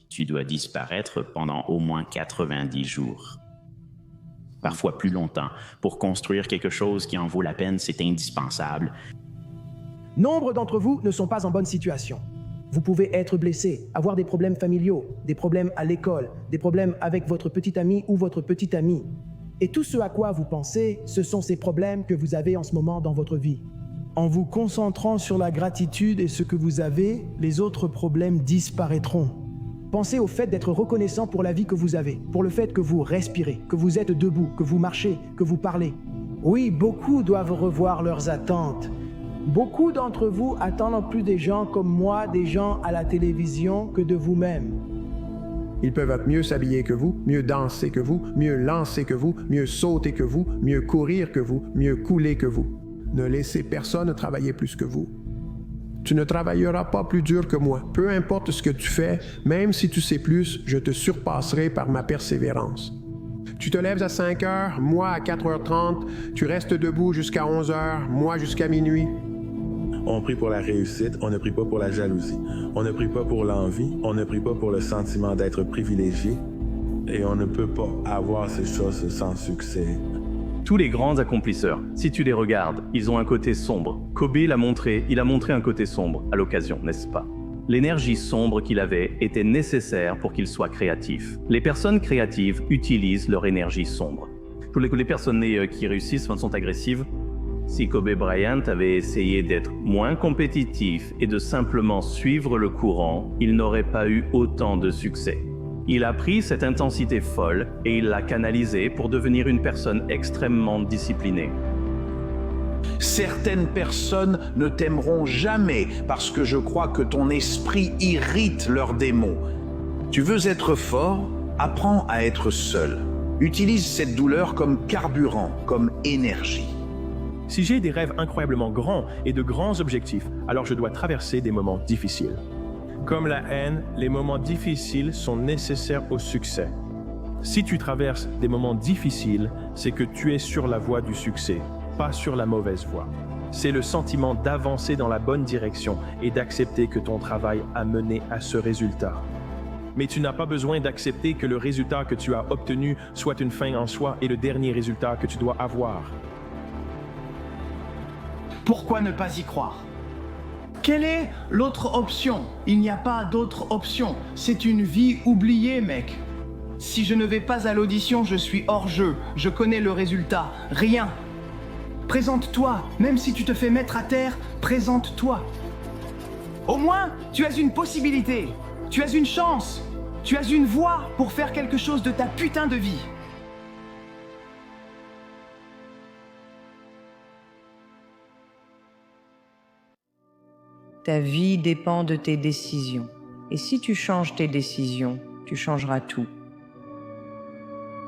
tu dois disparaître pendant au moins 90 jours. Parfois plus longtemps. Pour construire quelque chose qui en vaut la peine, c'est indispensable. Nombre d'entre vous ne sont pas en bonne situation. Vous pouvez être blessé, avoir des problèmes familiaux, des problèmes à l'école, des problèmes avec votre petit ami ou votre petite amie. Et tout ce à quoi vous pensez, ce sont ces problèmes que vous avez en ce moment dans votre vie. En vous concentrant sur la gratitude et ce que vous avez, les autres problèmes disparaîtront. Pensez au fait d'être reconnaissant pour la vie que vous avez, pour le fait que vous respirez, que vous êtes debout, que vous marchez, que vous parlez. Oui, beaucoup doivent revoir leurs attentes. Beaucoup d'entre vous attendent plus des gens comme moi, des gens à la télévision, que de vous-même. Ils peuvent être mieux s'habiller que vous, mieux danser que vous, mieux lancer que vous, mieux sauter que vous, mieux courir que vous, mieux couler que vous. Ne laissez personne travailler plus que vous. Tu ne travailleras pas plus dur que moi. Peu importe ce que tu fais, même si tu sais plus, je te surpasserai par ma persévérance. Tu te lèves à 5 heures, moi à 4h30, tu restes debout jusqu'à 11 heures, moi jusqu'à minuit. On prie pour la réussite, on ne prie pas pour la jalousie. On ne prie pas pour l'envie, on ne prie pas pour le sentiment d'être privilégié. Et on ne peut pas avoir ces choses sans succès. Tous les grands accomplisseurs, si tu les regardes, ils ont un côté sombre. Kobe l'a montré, il a montré un côté sombre à l'occasion, n'est-ce pas? L'énergie sombre qu'il avait était nécessaire pour qu'il soit créatif. Les personnes créatives utilisent leur énergie sombre. Les personnes qui réussissent sont agressives. Si Kobe Bryant avait essayé d'être moins compétitif et de simplement suivre le courant, il n'aurait pas eu autant de succès. Il a pris cette intensité folle et il l'a canalisée pour devenir une personne extrêmement disciplinée. Certaines personnes ne t'aimeront jamais parce que je crois que ton esprit irrite leurs démons. Tu veux être fort? Apprends à être seul. Utilise cette douleur comme carburant, comme énergie. Si j'ai des rêves incroyablement grands et de grands objectifs, alors je dois traverser des moments difficiles. Comme la haine, les moments difficiles sont nécessaires au succès. Si tu traverses des moments difficiles, c'est que tu es sur la voie du succès, pas sur la mauvaise voie. C'est le sentiment d'avancer dans la bonne direction et d'accepter que ton travail a mené à ce résultat. Mais tu n'as pas besoin d'accepter que le résultat que tu as obtenu soit une fin en soi et le dernier résultat que tu dois avoir. Pourquoi ne pas y croire? Quelle est l'autre option? Il n'y a pas d'autre option. C'est une vie oubliée, mec. Si je ne vais pas à l'audition, je suis hors jeu. Je connais le résultat. Rien. Présente-toi. Même si tu te fais mettre à terre, présente-toi. Au moins, tu as une possibilité. Tu as une chance. Tu as une voie pour faire quelque chose de ta putain de vie. Ta vie dépend de tes décisions. Et si tu changes tes décisions, tu changeras tout.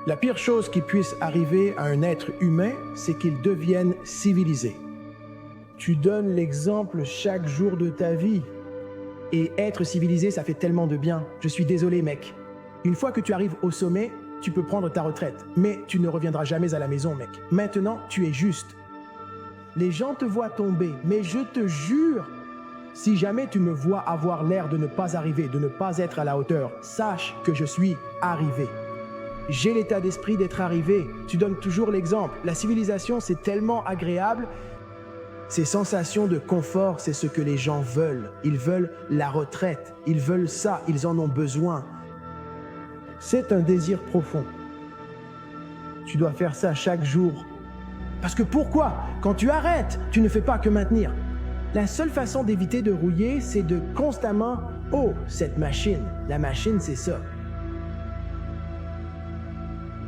La pire chose qui puisse arriver à un être humain, c'est qu'il devienne civilisé. Tu donnes l'exemple chaque jour de ta vie. Et être civilisé, ça fait tellement de bien. Je suis désolé, mec. Une fois que tu arrives au sommet, tu peux prendre ta retraite. Mais tu ne reviendras jamais à la maison, mec. Maintenant, tu es juste. Les gens te voient tomber, mais je te jure, si jamais tu me vois avoir l'air de ne pas arriver, de ne pas être à la hauteur, sache que je suis arrivé. J'ai l'état d'esprit d'être arrivé. Tu donnes toujours l'exemple. La civilisation, c'est tellement agréable. Ces sensations de confort, c'est ce que les gens veulent. Ils veulent la retraite. Ils veulent ça. Ils en ont besoin. C'est un désir profond. Tu dois faire ça chaque jour. Parce que pourquoi? Quand tu arrêtes, tu ne fais pas que maintenir. La seule façon d'éviter de rouiller, c'est de constamment « Oh, cette machine, la machine, c'est ça. »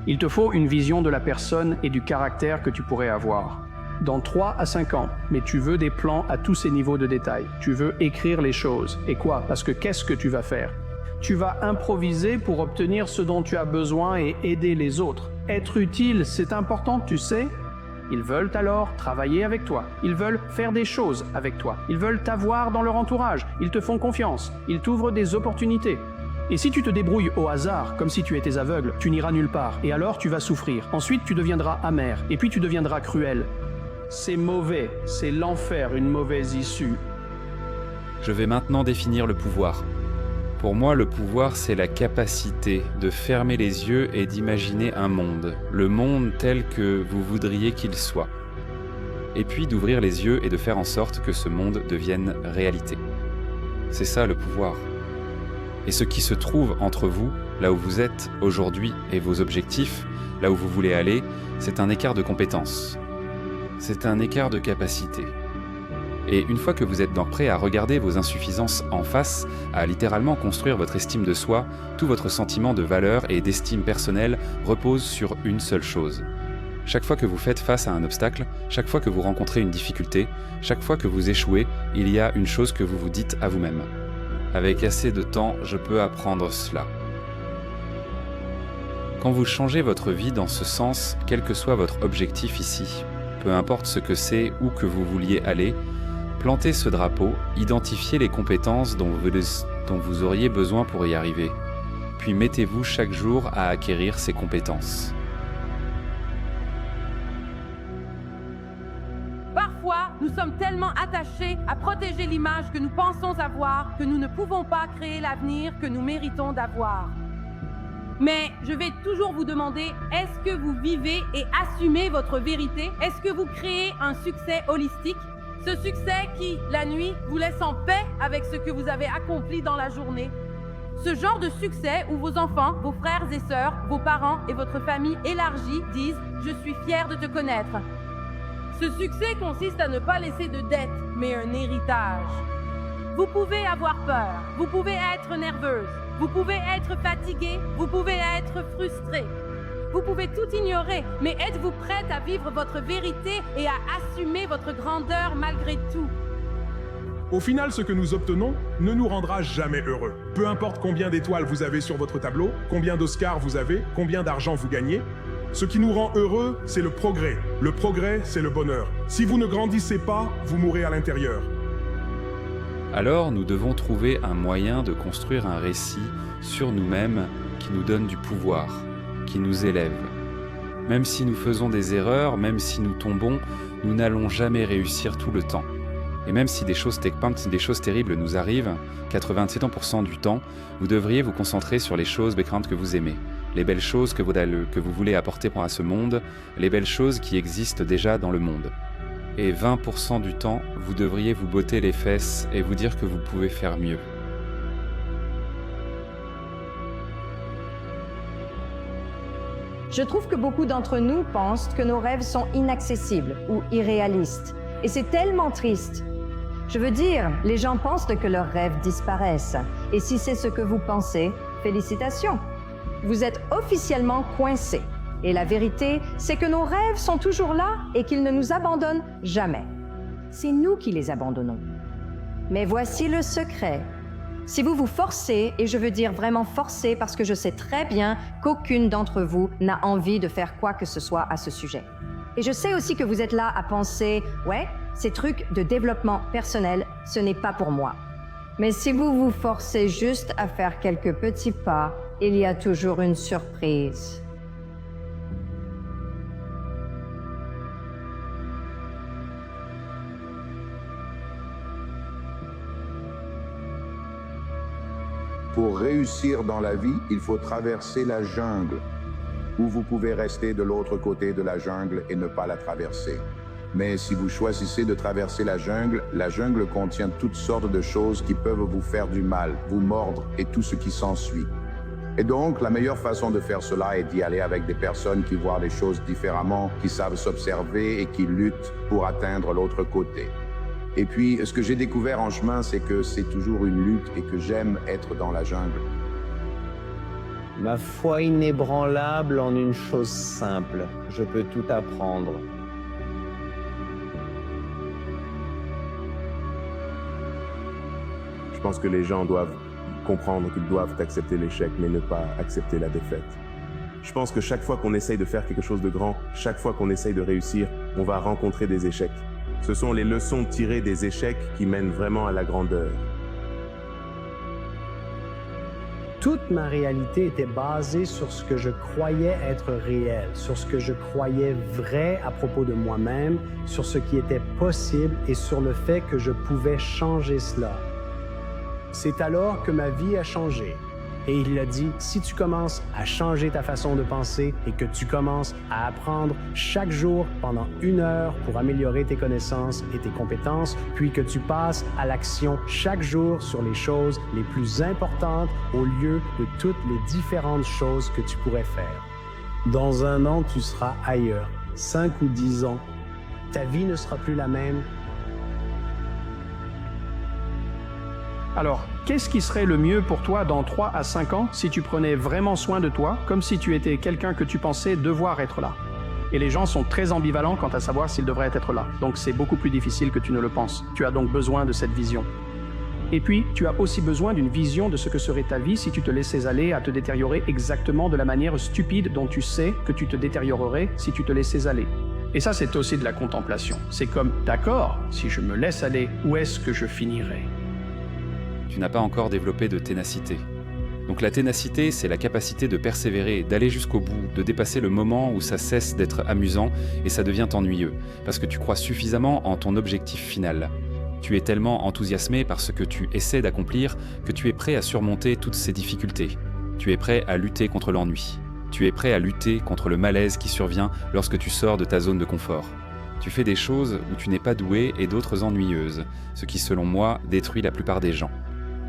Il te faut une vision de la personne et du caractère que tu pourrais avoir. Dans 3 à 5 ans, mais tu veux des plans à tous ces niveaux de détail. Tu veux écrire les choses. Et quoi? Parce que qu'est-ce que tu vas faire? Tu vas improviser pour obtenir ce dont tu as besoin et aider les autres. Être utile, c'est important, tu sais. Ils veulent alors travailler avec toi. Ils veulent faire des choses avec toi. Ils veulent t'avoir dans leur entourage. Ils te font confiance. Ils t'ouvrent des opportunités. Et si tu te débrouilles au hasard, comme si tu étais aveugle, tu n'iras nulle part. Et alors tu vas souffrir. Ensuite, tu deviendras amer. Et puis tu deviendras cruel. C'est mauvais. C'est l'enfer, une mauvaise issue. Je vais maintenant définir le pouvoir. Pour moi, le pouvoir, c'est la capacité de fermer les yeux et d'imaginer un monde, le monde tel que vous voudriez qu'il soit. Et puis d'ouvrir les yeux et de faire en sorte que ce monde devienne réalité. C'est ça le pouvoir. Et ce qui se trouve entre vous, là où vous êtes aujourd'hui et vos objectifs, là où vous voulez aller, c'est un écart de compétences. C'est un écart de capacité. Et une fois que vous êtes prêt à regarder vos insuffisances en face, à littéralement construire votre estime de soi, tout votre sentiment de valeur et d'estime personnelle repose sur une seule chose. Chaque fois que vous faites face à un obstacle, chaque fois que vous rencontrez une difficulté, chaque fois que vous échouez, il y a une chose que vous vous dites à vous-même. Avec assez de temps, je peux apprendre cela. Quand vous changez votre vie dans ce sens, quel que soit votre objectif ici, peu importe ce que c'est ou que vous vouliez aller, plantez ce drapeau, identifiez les compétences dont vous auriez besoin pour y arriver, puis mettez-vous chaque jour à acquérir ces compétences. Parfois, nous sommes tellement attachés à protéger l'image que nous pensons avoir que nous ne pouvons pas créer l'avenir que nous méritons d'avoir. Mais je vais toujours vous demander, est-ce que vous vivez et assumez votre vérité? Est-ce que vous créez un succès holistique? Ce succès qui, la nuit, vous laisse en paix avec ce que vous avez accompli dans la journée. Ce genre de succès où vos enfants, vos frères et sœurs, vos parents et votre famille élargie disent « Je suis fier de te connaître ». Ce succès consiste à ne pas laisser de dettes, mais un héritage. Vous pouvez avoir peur, vous pouvez être nerveuse, vous pouvez être fatigué, vous pouvez être frustré. Vous pouvez tout ignorer, mais êtes-vous prête à vivre votre vérité et à assumer votre grandeur malgré tout? Au final, ce que nous obtenons ne nous rendra jamais heureux. Peu importe combien d'étoiles vous avez sur votre tableau, combien d'Oscars vous avez, combien d'argent vous gagnez, ce qui nous rend heureux, c'est le progrès. Le progrès, c'est le bonheur. Si vous ne grandissez pas, vous mourrez à l'intérieur. Alors, nous devons trouver un moyen de construire un récit sur nous-mêmes qui nous donne du pouvoir, qui nous élève. Même si nous faisons des erreurs, même si nous tombons, nous n'allons jamais réussir tout le temps. Et même si des choses terribles nous arrivent, 97% du temps, vous devriez vous concentrer sur les choses que vous aimez, les belles choses que vous voulez apporter à ce monde, les belles choses qui existent déjà dans le monde. Et 20% du temps, vous devriez vous botter les fesses et vous dire que vous pouvez faire mieux. Je trouve que beaucoup d'entre nous pensent que nos rêves sont inaccessibles ou irréalistes. Et c'est tellement triste. Je veux dire, les gens pensent que leurs rêves disparaissent. Et si c'est ce que vous pensez, félicitations. Vous êtes officiellement coincés. Et la vérité, c'est que nos rêves sont toujours là et qu'ils ne nous abandonnent jamais. C'est nous qui les abandonnons. Mais voici le secret. Si vous vous forcez, et je veux dire vraiment forcez parce que je sais très bien qu'aucune d'entre vous n'a envie de faire quoi que ce soit à ce sujet. Et je sais aussi que vous êtes là à penser « Ouais, ces trucs de développement personnel, ce n'est pas pour moi. » Mais si vous vous forcez juste à faire quelques petits pas, il y a toujours une surprise. Pour réussir dans la vie, il faut traverser la jungle, ou vous pouvez rester de l'autre côté de la jungle et ne pas la traverser. Mais si vous choisissez de traverser la jungle contient toutes sortes de choses qui peuvent vous faire du mal, vous mordre et tout ce qui s'ensuit. Et donc, la meilleure façon de faire cela est d'y aller avec des personnes qui voient les choses différemment, qui savent s'observer et qui luttent pour atteindre l'autre côté. Et puis, ce que j'ai découvert en chemin, c'est que c'est toujours une lutte et que j'aime être dans la jungle. Ma foi inébranlable en une chose simple, je peux tout apprendre. Je pense que les gens doivent comprendre qu'ils doivent accepter l'échec, mais ne pas accepter la défaite. Je pense que chaque fois qu'on essaye de faire quelque chose de grand, chaque fois qu'on essaye de réussir, on va rencontrer des échecs. Ce sont les leçons tirées des échecs qui mènent vraiment à la grandeur. Toute ma réalité était basée sur ce que je croyais être réel, sur ce que je croyais vrai à propos de moi-même, sur ce qui était possible et sur le fait que je pouvais changer cela. C'est alors que ma vie a changé. Et il a dit, si tu commences à changer ta façon de penser et que tu commences à apprendre chaque jour pendant 1 heure pour améliorer tes connaissances et tes compétences, puis que tu passes à l'action chaque jour sur les choses les plus importantes au lieu de toutes les différentes choses que tu pourrais faire. Dans 1 an, tu seras ailleurs. 5 ou 10 ans. Ta vie ne sera plus la même. Alors, qu'est-ce qui serait le mieux pour toi dans 3 à 5 ans si tu prenais vraiment soin de toi, comme si tu étais quelqu'un que tu pensais devoir être là? Et les gens sont très ambivalents quant à savoir s'ils devraient être là. Donc c'est beaucoup plus difficile que tu ne le penses. Tu as donc besoin de cette vision. Et puis, tu as aussi besoin d'une vision de ce que serait ta vie si tu te laissais aller à te détériorer exactement de la manière stupide dont tu sais que tu te détériorerais si tu te laissais aller. Et ça, c'est aussi de la contemplation. C'est comme, d'accord, si je me laisse aller, où est-ce que je finirai? Tu n'as pas encore développé de ténacité. Donc la ténacité, c'est la capacité de persévérer, d'aller jusqu'au bout, de dépasser le moment où ça cesse d'être amusant et ça devient ennuyeux, parce que tu crois suffisamment en ton objectif final. Tu es tellement enthousiasmé par ce que tu essaies d'accomplir que tu es prêt à surmonter toutes ces difficultés. Tu es prêt à lutter contre l'ennui. Tu es prêt à lutter contre le malaise qui survient lorsque tu sors de ta zone de confort. Tu fais des choses où tu n'es pas doué et d'autres ennuyeuses, ce qui, selon moi, détruit la plupart des gens.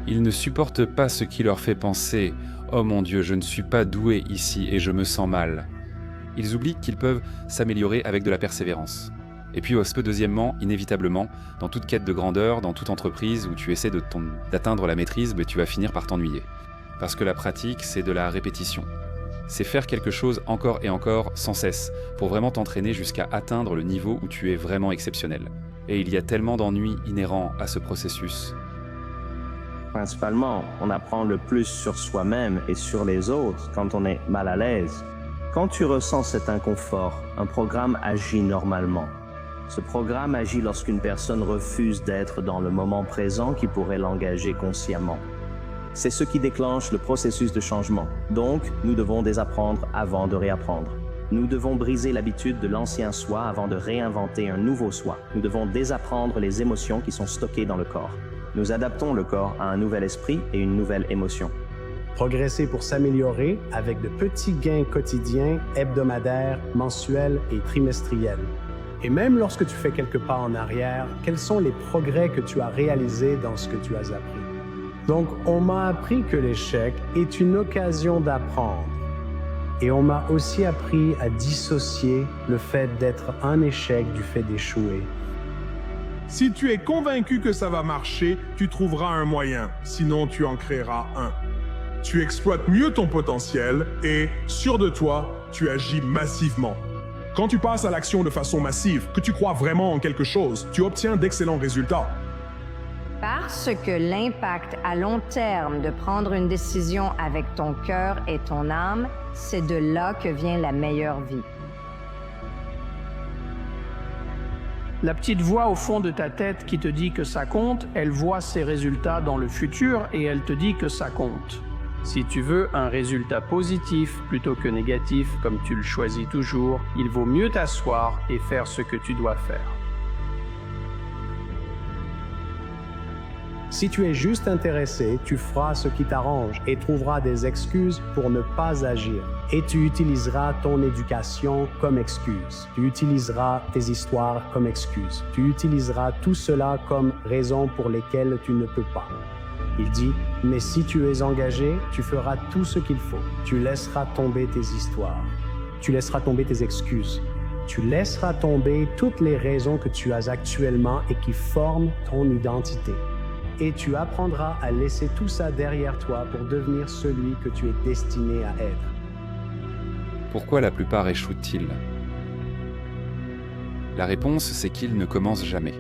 Ils ne supportent pas ce qui leur fait penser « Oh mon Dieu, je ne suis pas doué ici et je me sens mal ». Ils oublient qu'ils peuvent s'améliorer avec de la persévérance. Et puis, deuxièmement, inévitablement, dans toute quête de grandeur, dans toute entreprise où tu essaies d'atteindre la maîtrise, tu vas finir par t'ennuyer. Parce que la pratique, c'est de la répétition. C'est faire quelque chose encore et encore sans cesse, pour vraiment t'entraîner jusqu'à atteindre le niveau où tu es vraiment exceptionnel. Et il y a tellement d'ennuis inhérents à ce processus. Principalement, on apprend le plus sur soi-même et sur les autres quand on est mal à l'aise. Quand tu ressens cet inconfort, un programme agit normalement. Ce programme agit lorsqu'une personne refuse d'être dans le moment présent qui pourrait l'engager consciemment. C'est ce qui déclenche le processus de changement. Donc, nous devons désapprendre avant de réapprendre. Nous devons briser l'habitude de l'ancien soi avant de réinventer un nouveau soi. Nous devons désapprendre les émotions qui sont stockées dans le corps. Nous adaptons le corps à un nouvel esprit et une nouvelle émotion. Progresser pour s'améliorer avec de petits gains quotidiens, hebdomadaires, mensuels et trimestriels. Et même lorsque tu fais quelques pas en arrière, quels sont les progrès que tu as réalisés dans ce que tu as appris? Donc, on m'a appris que l'échec est une occasion d'apprendre. Et on m'a aussi appris à dissocier le fait d'être un échec du fait d'échouer. Si tu es convaincu que ça va marcher, tu trouveras un moyen, sinon tu en créeras un. Tu exploites mieux ton potentiel et, sûr de toi, tu agis massivement. Quand tu passes à l'action de façon massive, que tu crois vraiment en quelque chose, tu obtiens d'excellents résultats. Parce que l'impact à long terme de prendre une décision avec ton cœur et ton âme, c'est de là que vient la meilleure vie. La petite voix au fond de ta tête qui te dit que ça compte, elle voit ses résultats dans le futur et elle te dit que ça compte. Si tu veux un résultat positif plutôt que négatif, comme tu le choisis toujours, il vaut mieux t'asseoir et faire ce que tu dois faire. Si tu es juste intéressé, tu feras ce qui t'arrange et trouveras des excuses pour ne pas agir. Et tu utiliseras ton éducation comme excuse. Tu utiliseras tes histoires comme excuse. Tu utiliseras tout cela comme raison pour lesquelles tu ne peux pas. Il dit, mais si tu es engagé, tu feras tout ce qu'il faut. Tu laisseras tomber tes histoires. Tu laisseras tomber tes excuses. Tu laisseras tomber toutes les raisons que tu as actuellement et qui forment ton identité. Et tu apprendras à laisser tout ça derrière toi pour devenir celui que tu es destiné à être. Pourquoi la plupart échouent-ils? La réponse, c'est qu'ils ne commencent jamais.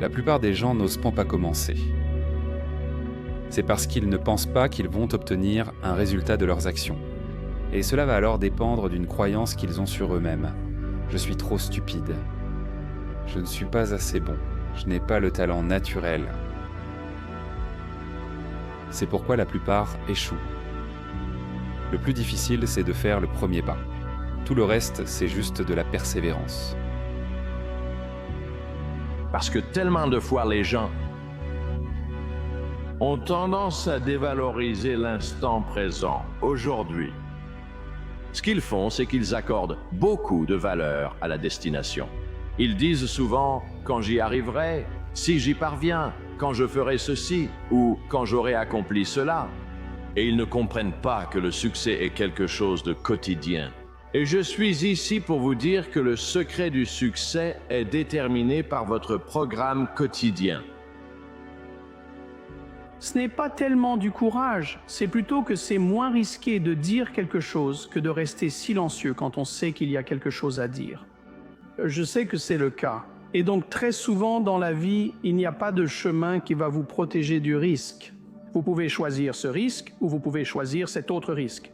La plupart des gens n'osent pas commencer. C'est parce qu'ils ne pensent pas qu'ils vont obtenir un résultat de leurs actions. Et cela va alors dépendre d'une croyance qu'ils ont sur eux-mêmes. Je suis trop stupide. Je ne suis pas assez bon. Je n'ai pas le talent naturel. C'est pourquoi la plupart échouent. Le plus difficile, c'est de faire le premier pas. Tout le reste, c'est juste de la persévérance. Parce que tellement de fois, les gens ont tendance à dévaloriser l'instant présent, aujourd'hui. Ce qu'ils font, c'est qu'ils accordent beaucoup de valeur à la destination. Ils disent souvent « quand j'y arriverai »,« si j'y parviens »,« quand je ferai ceci » ou « quand j'aurai accompli cela ». Et ils ne comprennent pas que le succès est quelque chose de quotidien. Et je suis ici pour vous dire que le secret du succès est déterminé par votre programme quotidien. Ce n'est pas tellement du courage, c'est plutôt que c'est moins risqué de dire quelque chose que de rester silencieux quand on sait qu'il y a quelque chose à dire. Je sais que c'est le cas. Et donc très souvent dans la vie, il n'y a pas de chemin qui va vous protéger du risque. Vous pouvez choisir ce risque ou vous pouvez choisir cet autre risque.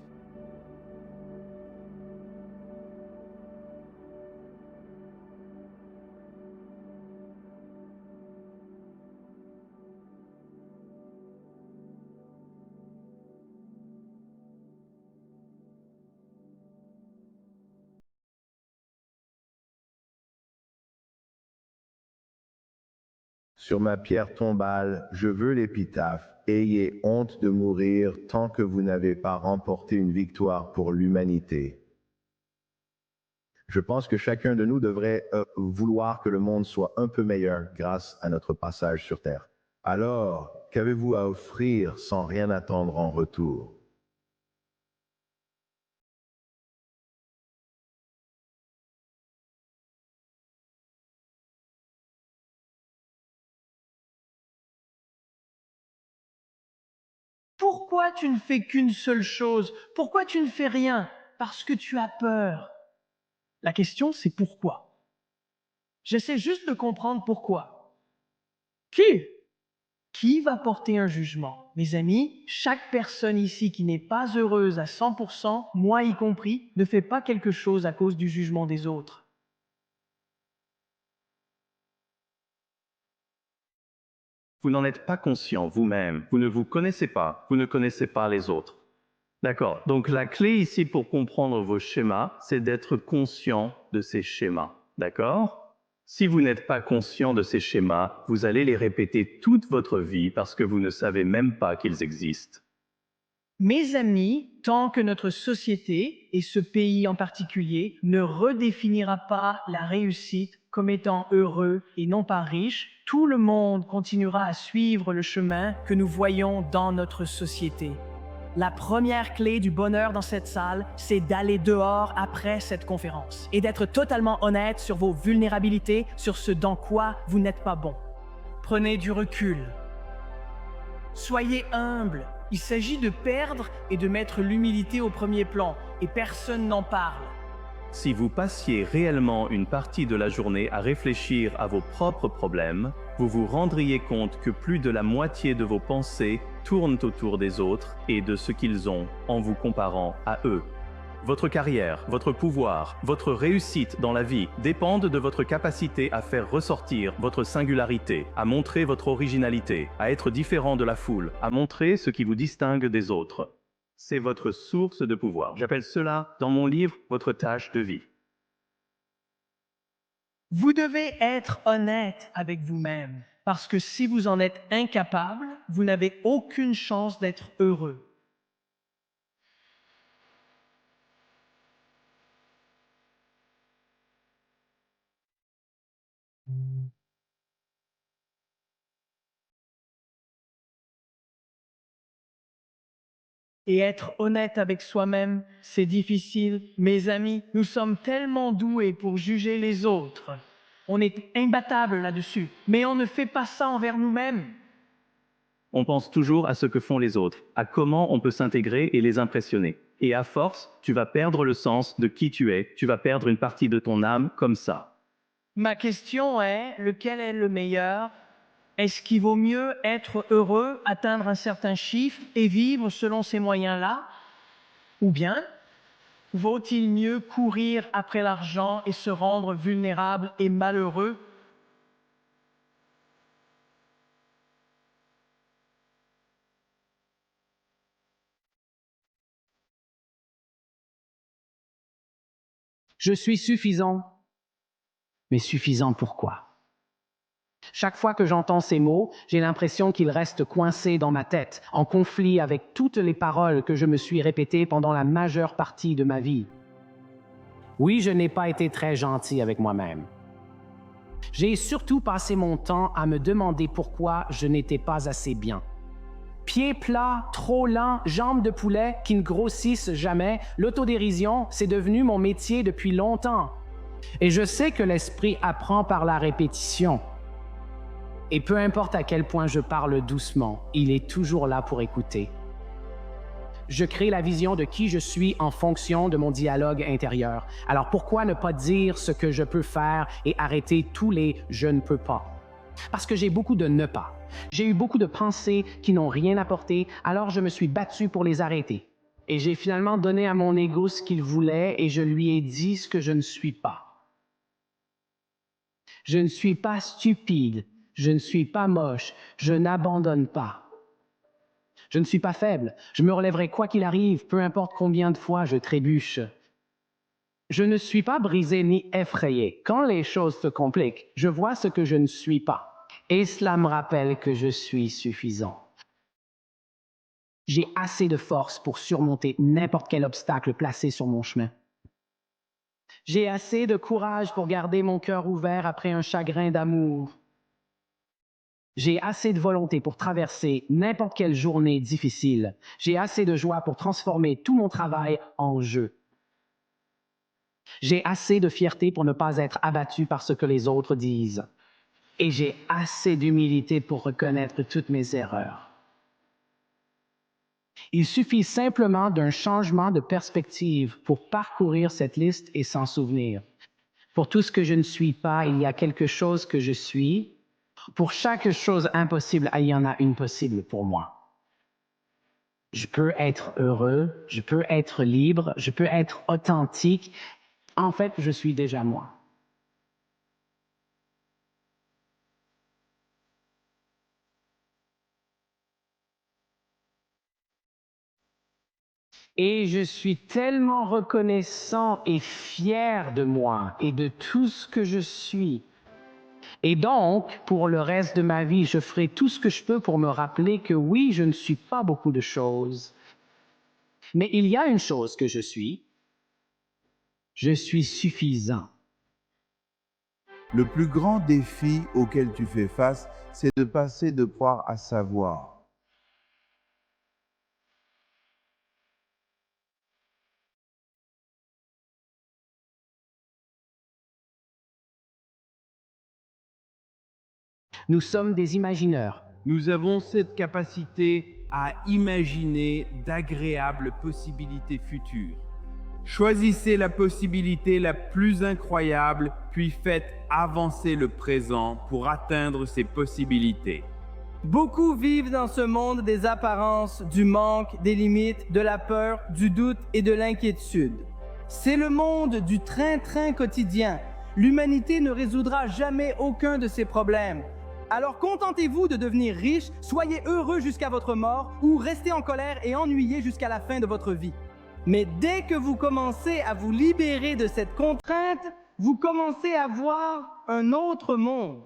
Sur ma pierre tombale, je veux l'épitaphe. Ayez honte de mourir tant que vous n'avez pas remporté une victoire pour l'humanité. Je pense que chacun de nous devrait vouloir que le monde soit un peu meilleur grâce à notre passage sur Terre. Alors, qu'avez-vous à offrir sans rien attendre en retour? Pourquoi tu ne fais qu'une seule chose? Pourquoi tu ne fais rien? Parce que tu as peur. La question, c'est pourquoi? J'essaie juste de comprendre pourquoi. Qui va porter un jugement? Mes amis, chaque personne ici qui n'est pas heureuse à 100%, moi y compris, ne fait pas quelque chose à cause du jugement des autres. Vous n'en êtes pas conscient vous-même, vous ne vous connaissez pas, vous ne connaissez pas les autres. D'accord, donc la clé ici pour comprendre vos schémas, c'est d'être conscient de ces schémas, d'accord? Si vous n'êtes pas conscient de ces schémas, vous allez les répéter toute votre vie parce que vous ne savez même pas qu'ils existent. Mes amis, tant que notre société, et ce pays en particulier, ne redéfinira pas la réussite comme étant heureux et non pas riche, tout le monde continuera à suivre le chemin que nous voyons dans notre société. La première clé du bonheur dans cette salle, c'est d'aller dehors après cette conférence et d'être totalement honnête sur vos vulnérabilités, sur ce dans quoi vous n'êtes pas bon. Prenez du recul. Soyez humble. Il s'agit de perdre et de mettre l'humilité au premier plan, et personne n'en parle. Si vous passiez réellement une partie de la journée à réfléchir à vos propres problèmes, vous vous rendriez compte que plus de la moitié de vos pensées tournent autour des autres et de ce qu'ils ont en vous comparant à eux. Votre carrière, votre pouvoir, votre réussite dans la vie dépendent de votre capacité à faire ressortir votre singularité, à montrer votre originalité, à être différent de la foule, à montrer ce qui vous distingue des autres. C'est votre source de pouvoir. J'appelle cela, dans mon livre, votre tâche de vie. Vous devez être honnête avec vous-même, parce que si vous en êtes incapable, vous n'avez aucune chance d'être heureux. Et être honnête avec soi-même, c'est difficile. Mes amis, nous sommes tellement doués pour juger les autres. On est imbattable là-dessus, mais on ne fait pas ça envers nous-mêmes. On pense toujours à ce que font les autres, à comment on peut s'intégrer et les impressionner. Et à force, tu vas perdre le sens de qui tu es, tu vas perdre une partie de ton âme comme ça. Ma question est, lequel est le meilleur? Est-ce qu'il vaut mieux être heureux, atteindre un certain chiffre et vivre selon ces moyens-là? Ou bien, vaut-il mieux courir après l'argent et se rendre vulnérable et malheureux? Je suis suffisant. Mais suffisant pourquoi? Chaque fois que j'entends ces mots, j'ai l'impression qu'ils restent coincés dans ma tête, en conflit avec toutes les paroles que je me suis répétées pendant la majeure partie de ma vie. Oui, je n'ai pas été très gentil avec moi-même. J'ai surtout passé mon temps à me demander pourquoi je n'étais pas assez bien. Pieds plats, trop lents, jambes de poulet qui ne grossissent jamais, l'autodérision, c'est devenu mon métier depuis longtemps. Et je sais que l'esprit apprend par la répétition. Et peu importe à quel point je parle doucement, il est toujours là pour écouter. Je crée la vision de qui je suis en fonction de mon dialogue intérieur. Alors pourquoi ne pas dire ce que je peux faire et arrêter tous les « je ne peux pas ». Parce que j'ai beaucoup de « ne pas ». J'ai eu beaucoup de pensées qui n'ont rien apporté, alors je me suis battu pour les arrêter. Et j'ai finalement donné à mon ego ce qu'il voulait et je lui ai dit ce que je ne suis pas. Je ne suis pas stupide. Je ne suis pas moche, je n'abandonne pas. Je ne suis pas faible, je me relèverai quoi qu'il arrive, peu importe combien de fois je trébuche. Je ne suis pas brisé ni effrayé. Quand les choses se compliquent, je vois ce que je ne suis pas. Et cela me rappelle que je suis suffisant. J'ai assez de force pour surmonter n'importe quel obstacle placé sur mon chemin. J'ai assez de courage pour garder mon cœur ouvert après un chagrin d'amour. J'ai assez de volonté pour traverser n'importe quelle journée difficile. J'ai assez de joie pour transformer tout mon travail en jeu. J'ai assez de fierté pour ne pas être abattu par ce que les autres disent. Et j'ai assez d'humilité pour reconnaître toutes mes erreurs. Il suffit simplement d'un changement de perspective pour parcourir cette liste et s'en souvenir. Pour tout ce que je ne suis pas, il y a quelque chose que je suis. Pour chaque chose impossible, il y en a une possible pour moi. Je peux être heureux, je peux être libre, je peux être authentique. En fait, je suis déjà moi. Et je suis tellement reconnaissant et fier de moi et de tout ce que je suis. Et donc, pour le reste de ma vie, je ferai tout ce que je peux pour me rappeler que oui, je ne suis pas beaucoup de choses. Mais il y a une chose que je suis suffisant. Le plus grand défi auquel tu fais face, c'est de passer de croire à savoir. Nous sommes des imagineurs. Nous avons cette capacité à imaginer d'agréables possibilités futures. Choisissez la possibilité la plus incroyable, puis faites avancer le présent pour atteindre ces possibilités. Beaucoup vivent dans ce monde des apparences, du manque, des limites, de la peur, du doute et de l'inquiétude. C'est le monde du train-train quotidien. L'humanité ne résoudra jamais aucun de ces problèmes. Alors contentez-vous de devenir riche, soyez heureux jusqu'à votre mort ou restez en colère et ennuyé jusqu'à la fin de votre vie. Mais dès que vous commencez à vous libérer de cette contrainte, vous commencez à voir un autre monde.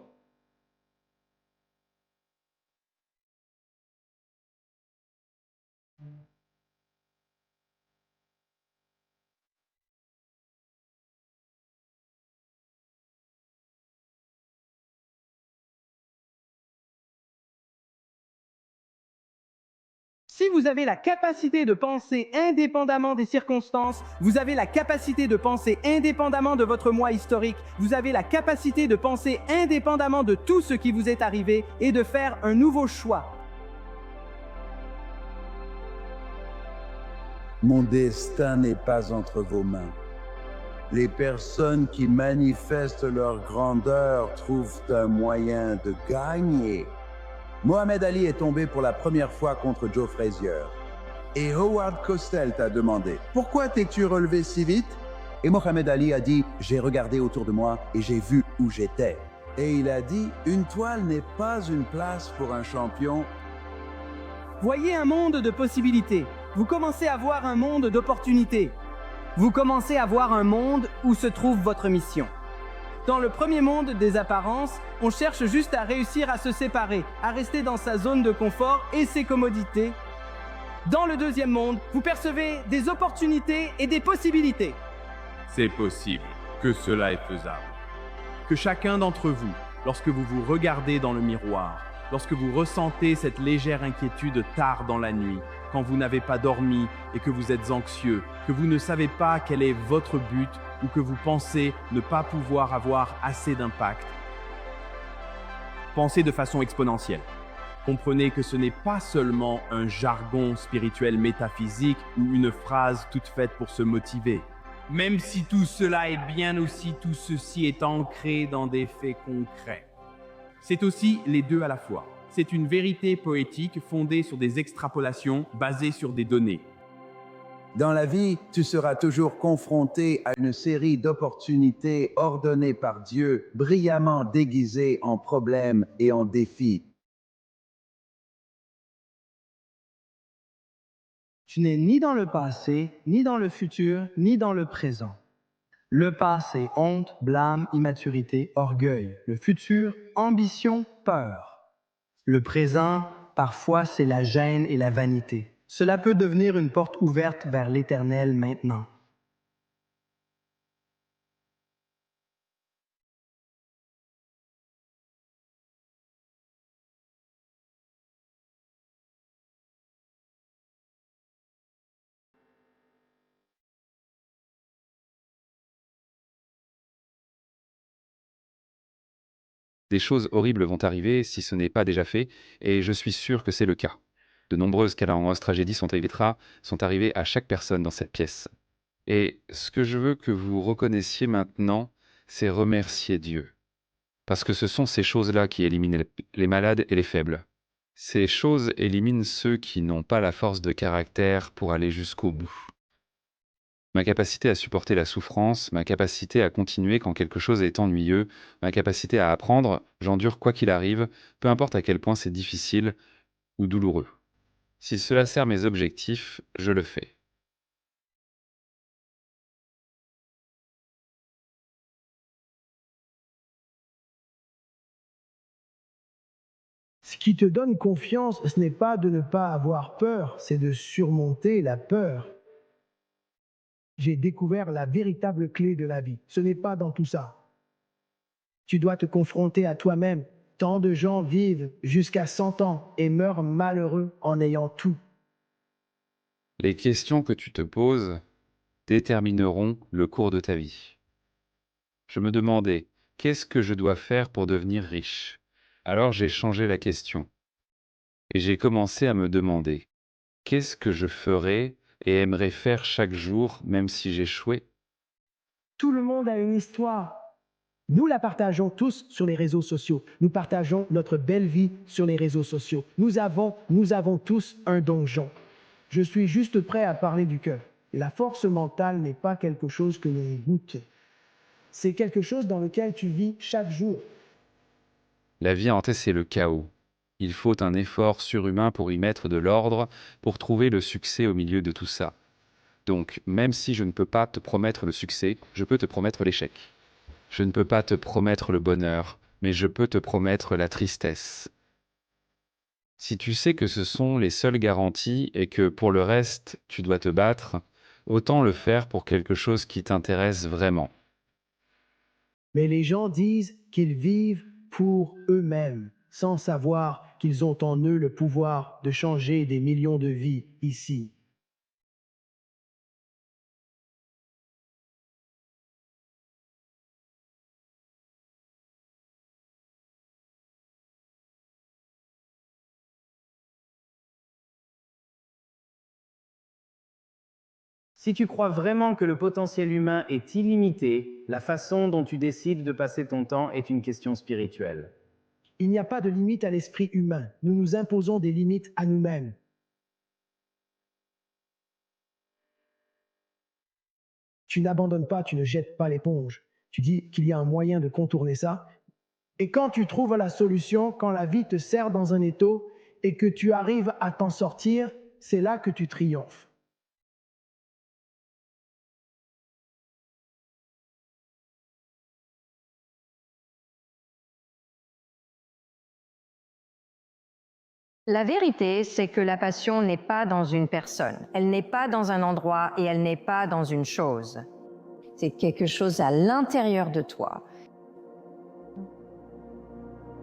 Si vous avez la capacité de penser indépendamment des circonstances, vous avez la capacité de penser indépendamment de votre moi historique, vous avez la capacité de penser indépendamment de tout ce qui vous est arrivé et de faire un nouveau choix. Mon destin n'est pas entre vos mains. Les personnes qui manifestent leur grandeur trouvent un moyen de gagner. Mohamed Ali est tombé pour la première fois contre Joe Frazier. Et Howard Cosell t'a demandé « Pourquoi t'es-tu relevé si vite ?» Et Mohamed Ali a dit « J'ai regardé autour de moi et j'ai vu où j'étais. » Et il a dit « Une toile n'est pas une place pour un champion. » Voyez un monde de possibilités. Vous commencez à voir un monde d'opportunités. Vous commencez à voir un monde où se trouve votre mission. Dans le premier monde des apparences, on cherche juste à réussir à se séparer, à rester dans sa zone de confort et ses commodités. Dans le deuxième monde, vous percevez des opportunités et des possibilités. C'est possible que cela est faisable. Que chacun d'entre vous, lorsque vous vous regardez dans le miroir, lorsque vous ressentez cette légère inquiétude tard dans la nuit, quand vous n'avez pas dormi et que vous êtes anxieux, que vous ne savez pas quel est votre but ou que vous pensez ne pas pouvoir avoir assez d'impact, pensez de façon exponentielle. Comprenez que ce n'est pas seulement un jargon spirituel métaphysique ou une phrase toute faite pour se motiver. Même si tout cela est bien aussi, tout ceci est ancré dans des faits concrets. C'est aussi les deux à la fois. C'est une vérité poétique fondée sur des extrapolations basées sur des données. Dans la vie, tu seras toujours confronté à une série d'opportunités ordonnées par Dieu, brillamment déguisées en problèmes et en défis. Tu n'es ni dans le passé, ni dans le futur, ni dans le présent. Le passé, honte, blâme, immaturité, orgueil. Le futur, ambition, peur. Le présent, parfois, c'est la gêne et la vanité. Cela peut devenir une porte ouverte vers l'éternel maintenant. Des choses horribles vont arriver si ce n'est pas déjà fait, et je suis sûr que c'est le cas. De nombreuses calambreuses tragédies sont arrivées à chaque personne dans cette pièce. Et ce que je veux que vous reconnaissiez maintenant, c'est remercier Dieu. Parce que ce sont ces choses-là qui éliminent les malades et les faibles. Ces choses éliminent ceux qui n'ont pas la force de caractère pour aller jusqu'au bout. Ma capacité à supporter la souffrance, ma capacité à continuer quand quelque chose est ennuyeux, ma capacité à apprendre, j'endure quoi qu'il arrive, peu importe à quel point c'est difficile ou douloureux. Si cela sert mes objectifs, je le fais. Ce qui te donne confiance, ce n'est pas de ne pas avoir peur, c'est de surmonter la peur. J'ai découvert la véritable clé de la vie. Ce n'est pas dans tout ça. Tu dois te confronter à toi-même. Tant de gens vivent jusqu'à 100 ans et meurent malheureux en ayant tout. Les questions que tu te poses détermineront le cours de ta vie. Je me demandais, qu'est-ce que je dois faire pour devenir riche? Alors j'ai changé la question. Et j'ai commencé à me demander, qu'est-ce que je ferais et aimerais faire chaque jour, même si j'échouais? Tout le monde a une histoire. Nous la partageons tous sur les réseaux sociaux. Nous partageons notre belle vie sur les réseaux sociaux. Nous avons tous un donjon. Je suis juste prêt à parler du cœur. Et la force mentale n'est pas quelque chose que l'on goûte. C'est quelque chose dans lequel tu vis chaque jour. La vie entière, c'est le chaos. Il faut un effort surhumain pour y mettre de l'ordre, pour trouver le succès au milieu de tout ça. Donc, même si je ne peux pas te promettre le succès, je peux te promettre l'échec. Je ne peux pas te promettre le bonheur, mais je peux te promettre la tristesse. Si tu sais que ce sont les seules garanties et que pour le reste, tu dois te battre, autant le faire pour quelque chose qui t'intéresse vraiment. Mais les gens disent qu'ils vivent pour eux-mêmes, sans savoir qu'ils ont en eux le pouvoir de changer des millions de vies ici. Si tu crois vraiment que le potentiel humain est illimité, la façon dont tu décides de passer ton temps est une question spirituelle. Il n'y a pas de limite à l'esprit humain. Nous nous imposons des limites à nous-mêmes. Tu n'abandonnes pas, tu ne jettes pas l'éponge. Tu dis qu'il y a un moyen de contourner ça. Et quand tu trouves la solution, quand la vie te serre dans un étau et que tu arrives à t'en sortir, c'est là que tu triomphes. La vérité, c'est que la passion n'est pas dans une personne, elle n'est pas dans un endroit et elle n'est pas dans une chose. C'est quelque chose à l'intérieur de toi.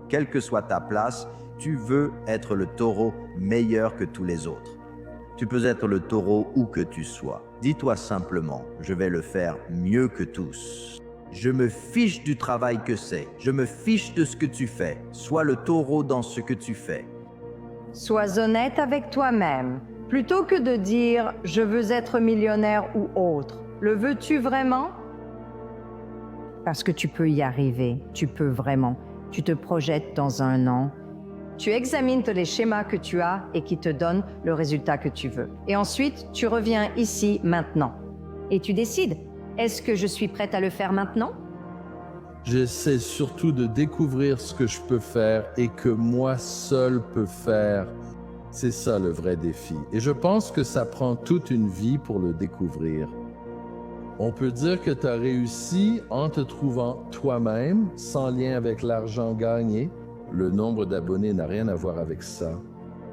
Quelle que soit ta place, tu veux être le taureau meilleur que tous les autres. Tu peux être le taureau où que tu sois. Dis-toi simplement, je vais le faire mieux que tous. Je me fiche du travail que c'est. Je me fiche de ce que tu fais. Sois le taureau dans ce que tu fais. Sois honnête avec toi-même. Plutôt que de dire « je veux être millionnaire » ou autre, le veux-tu vraiment? Parce que tu peux y arriver, tu peux vraiment. Tu te projettes dans un an. Tu examines tous les schémas que tu as et qui te donnent le résultat que tu veux. Et ensuite, tu reviens ici, maintenant. Et tu décides, est-ce que je suis prête à le faire maintenant? J'essaie surtout de découvrir ce que je peux faire et que moi seul peux faire. C'est ça le vrai défi. Et je pense que ça prend toute une vie pour le découvrir. On peut dire que tu as réussi en te trouvant toi-même, sans lien avec l'argent gagné. Le nombre d'abonnés n'a rien à voir avec ça.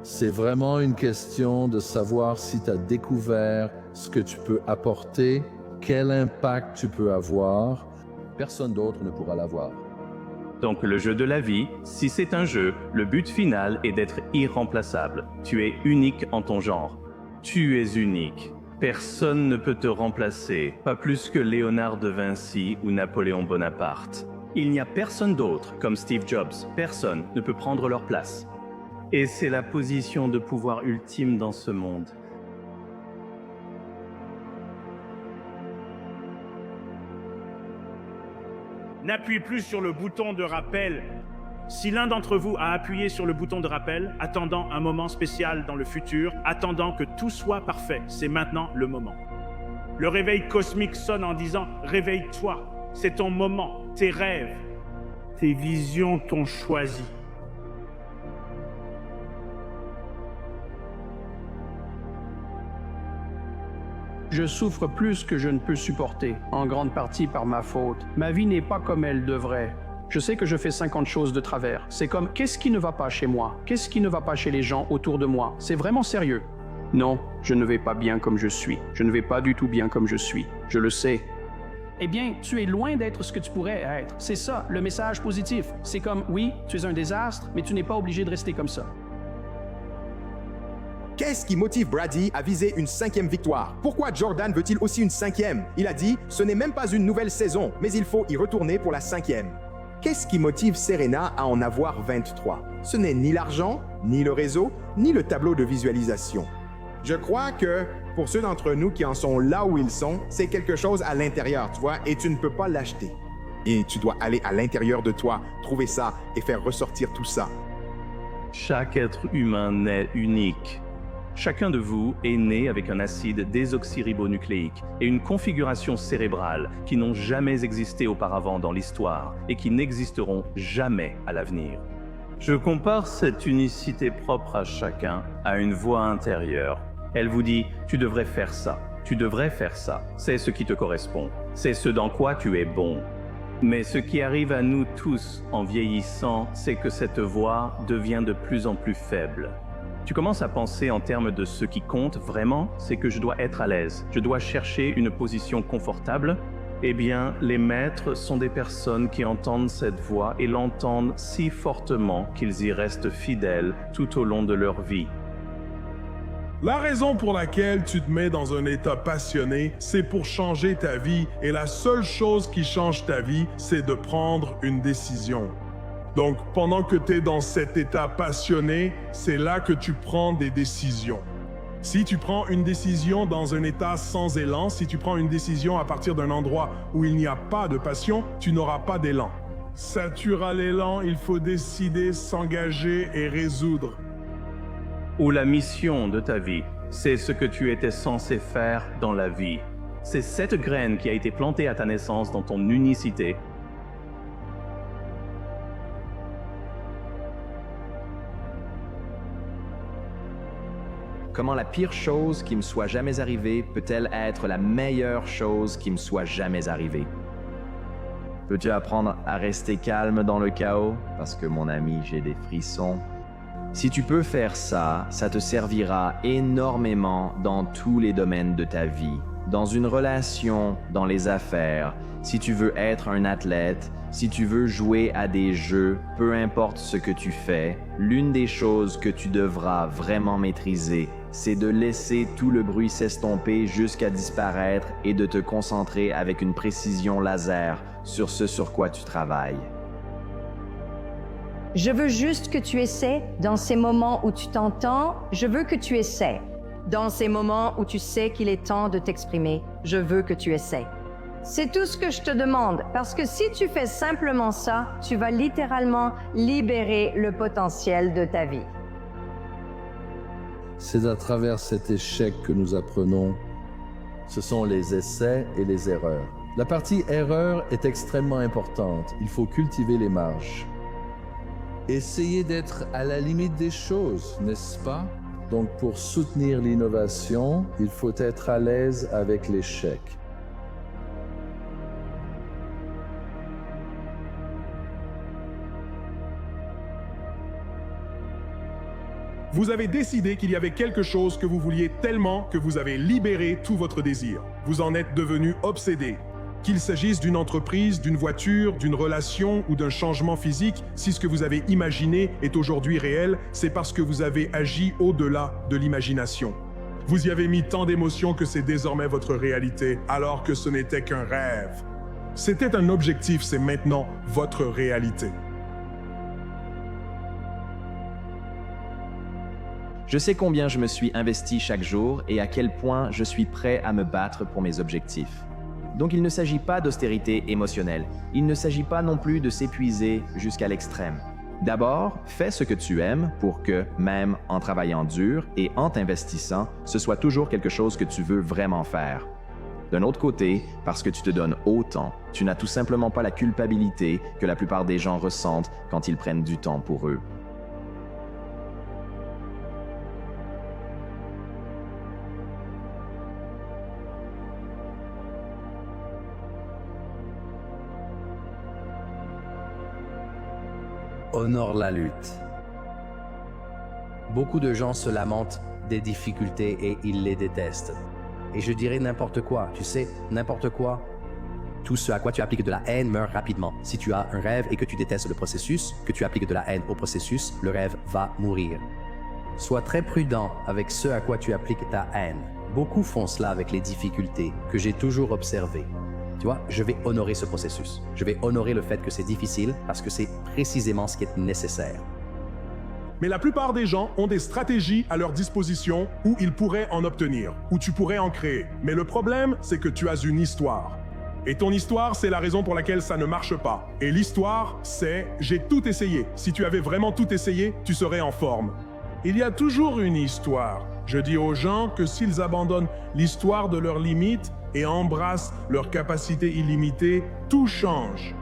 C'est vraiment une question de savoir si tu as découvert ce que tu peux apporter, quel impact tu peux avoir. Personne d'autre ne pourra l'avoir. Donc le jeu de la vie, si c'est un jeu, le but final est d'être irremplaçable. Tu es unique en ton genre. Tu es unique. Personne ne peut te remplacer, pas plus que Léonard de Vinci ou Napoléon Bonaparte. Il n'y a personne d'autre comme Steve Jobs. Personne ne peut prendre leur place. Et c'est la position de pouvoir ultime dans ce monde. N'appuie plus sur le bouton de rappel. Si l'un d'entre vous a appuyé sur le bouton de rappel, attendant un moment spécial dans le futur, attendant que tout soit parfait, c'est maintenant le moment. Le réveil cosmique sonne en disant « Réveille-toi ». C'est ton moment, tes rêves, tes visions t'ont choisi. Je souffre plus que je ne peux supporter, en grande partie par ma faute. Ma vie n'est pas comme elle devrait. Je sais que je fais 50 choses de travers. C'est comme, qu'est-ce qui ne va pas chez moi? Qu'est-ce qui ne va pas chez les gens autour de moi? C'est vraiment sérieux. Non, je ne vais pas bien comme je suis. Je ne vais pas du tout bien comme je suis. Je le sais. Eh bien, tu es loin d'être ce que tu pourrais être. C'est ça, le message positif. C'est comme, oui, tu es un désastre, mais tu n'es pas obligé de rester comme ça. Qu'est-ce qui motive Brady à viser une 5e victoire? Pourquoi Jordan veut-il aussi une 5e? Il a dit, ce n'est même pas une nouvelle saison, mais il faut y retourner pour la 5e. Qu'est-ce qui motive Serena à en avoir 23? Ce n'est ni l'argent, ni le réseau, ni le tableau de visualisation. Je crois que pour ceux d'entre nous qui en sont là où ils sont, c'est quelque chose à l'intérieur, tu vois, et tu ne peux pas l'acheter. Et tu dois aller à l'intérieur de toi, trouver ça et faire ressortir tout ça. Chaque être humain naît unique. Chacun de vous est né avec un acide désoxyribonucléique et une configuration cérébrale qui n'ont jamais existé auparavant dans l'histoire et qui n'existeront jamais à l'avenir. Je compare cette unicité propre à chacun à une voix intérieure. Elle vous dit « tu devrais faire ça, tu devrais faire ça, c'est ce qui te correspond, c'est ce dans quoi tu es bon ». Mais ce qui arrive à nous tous en vieillissant, c'est que cette voix devient de plus en plus faible. Tu commences à penser en termes de ce qui compte vraiment, c'est que je dois être à l'aise, je dois chercher une position confortable. Eh bien, les maîtres sont des personnes qui entendent cette voix et l'entendent si fortement qu'ils y restent fidèles tout au long de leur vie. La raison pour laquelle tu te mets dans un état passionné, c'est pour changer ta vie. Et la seule chose qui change ta vie, c'est de prendre une décision. Donc, pendant que tu es dans cet état passionné, c'est là que tu prends des décisions. Si tu prends une décision dans un état sans élan, si tu prends une décision à partir d'un endroit où il n'y a pas de passion, tu n'auras pas d'élan. Ça tuera l'élan, il faut décider, s'engager et résoudre. Ou la mission de ta vie, c'est ce que tu étais censé faire dans la vie. C'est cette graine qui a été plantée à ta naissance dans ton unicité. Comment la pire chose qui me soit jamais arrivée peut-elle être la meilleure chose qui me soit jamais arrivée? Peux-tu apprendre à rester calme dans le chaos? Parce que mon ami, j'ai des frissons. Si tu peux faire ça, ça te servira énormément dans tous les domaines de ta vie. Dans une relation, dans les affaires, si tu veux être un athlète, si tu veux jouer à des jeux, peu importe ce que tu fais, l'une des choses que tu devras vraiment maîtriser, c'est de laisser tout le bruit s'estomper jusqu'à disparaître et de te concentrer avec une précision laser sur ce sur quoi tu travailles. Je veux juste que tu essaies dans ces moments où tu t'entends, je veux que tu essaies. Dans ces moments où tu sais qu'il est temps de t'exprimer, je veux que tu essaies. C'est tout ce que je te demande, parce que si tu fais simplement ça, tu vas littéralement libérer le potentiel de ta vie. C'est à travers cet échec que nous apprenons. Ce sont les essais et les erreurs. La partie erreur est extrêmement importante. Il faut cultiver les marges. Essayer d'être à la limite des choses, n'est-ce pas? Donc pour soutenir l'innovation, il faut être à l'aise avec l'échec. Vous avez décidé qu'il y avait quelque chose que vous vouliez tellement que vous avez libéré tout votre désir. Vous en êtes devenu obsédé. Qu'il s'agisse d'une entreprise, d'une voiture, d'une relation ou d'un changement physique, si ce que vous avez imaginé est aujourd'hui réel, c'est parce que vous avez agi au-delà de l'imagination. Vous y avez mis tant d'émotions que c'est désormais votre réalité, alors que ce n'était qu'un rêve. C'était un objectif, c'est maintenant votre réalité. Je sais combien je me suis investi chaque jour et à quel point je suis prêt à me battre pour mes objectifs. Donc il ne s'agit pas d'austérité émotionnelle, il ne s'agit pas non plus de s'épuiser jusqu'à l'extrême. D'abord, fais ce que tu aimes pour que, même en travaillant dur et en t'investissant, ce soit toujours quelque chose que tu veux vraiment faire. D'un autre côté, parce que tu te donnes autant, tu n'as tout simplement pas la culpabilité que la plupart des gens ressentent quand ils prennent du temps pour eux. Honore la lutte. Beaucoup de gens se lamentent des difficultés et ils les détestent. Et je dirais n'importe quoi, tu sais, n'importe quoi. Tout ce à quoi tu appliques de la haine meurt rapidement. Si tu as un rêve et que tu détestes le processus, que tu appliques de la haine au processus, le rêve va mourir. Sois très prudent avec ce à quoi tu appliques ta haine. Beaucoup font cela avec les difficultés que j'ai toujours observées. Tu vois, je vais honorer ce processus. Je vais honorer le fait que c'est difficile parce que c'est précisément ce qui est nécessaire. Mais la plupart des gens ont des stratégies à leur disposition où ils pourraient en obtenir, où tu pourrais en créer. Mais le problème, c'est que tu as une histoire. Et ton histoire, c'est la raison pour laquelle ça ne marche pas. Et l'histoire, c'est « j'ai tout essayé ». Si tu avais vraiment tout essayé, tu serais en forme. Il y a toujours une histoire. Je dis aux gens que s'ils abandonnent l'histoire de leurs limites et embrassent leur capacité illimitée, tout change.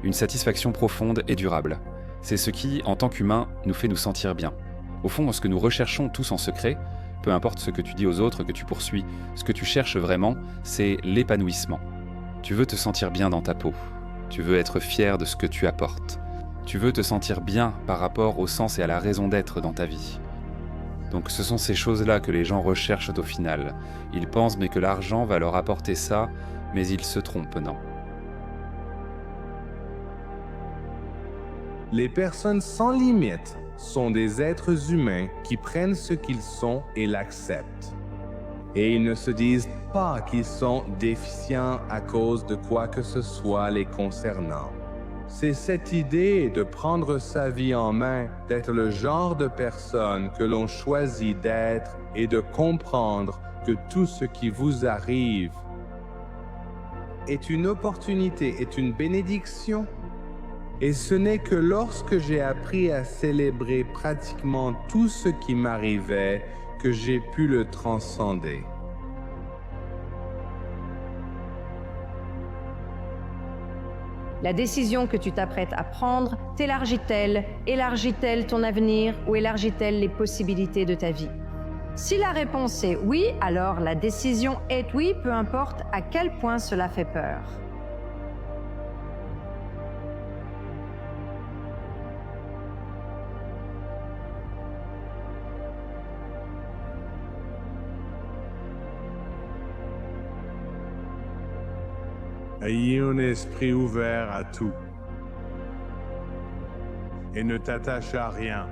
Une satisfaction profonde et durable. C'est ce qui, en tant qu'humain, nous fait nous sentir bien. Au fond, ce que nous recherchons tous en secret, peu importe ce que tu dis aux autres que tu poursuis, ce que tu cherches vraiment, c'est l'épanouissement. Tu veux te sentir bien dans ta peau. Tu veux être fier de ce que tu apportes. Tu veux te sentir bien par rapport au sens et à la raison d'être dans ta vie. Donc ce sont ces choses-là que les gens recherchent au final. Ils pensent mais que l'argent va leur apporter ça, mais ils se trompent, non. Les personnes sans limite sont des êtres humains qui prennent ce qu'ils sont et l'acceptent. Et ils ne se disent pas qu'ils sont déficients à cause de quoi que ce soit les concernant. C'est cette idée de prendre sa vie en main, d'être le genre de personne que l'on choisit d'être et de comprendre que tout ce qui vous arrive est une opportunité, est une bénédiction. Et ce n'est que lorsque j'ai appris à célébrer pratiquement tout ce qui m'arrivait que j'ai pu le transcender. La décision que tu t'apprêtes à prendre t'élargit-elle? Élargit-elle ton avenir ou élargit-elle les possibilités de ta vie? Si la réponse est oui, alors la décision est oui, peu importe à quel point cela fait peur. Ayez un esprit ouvert à tout. Et ne t'attache à rien.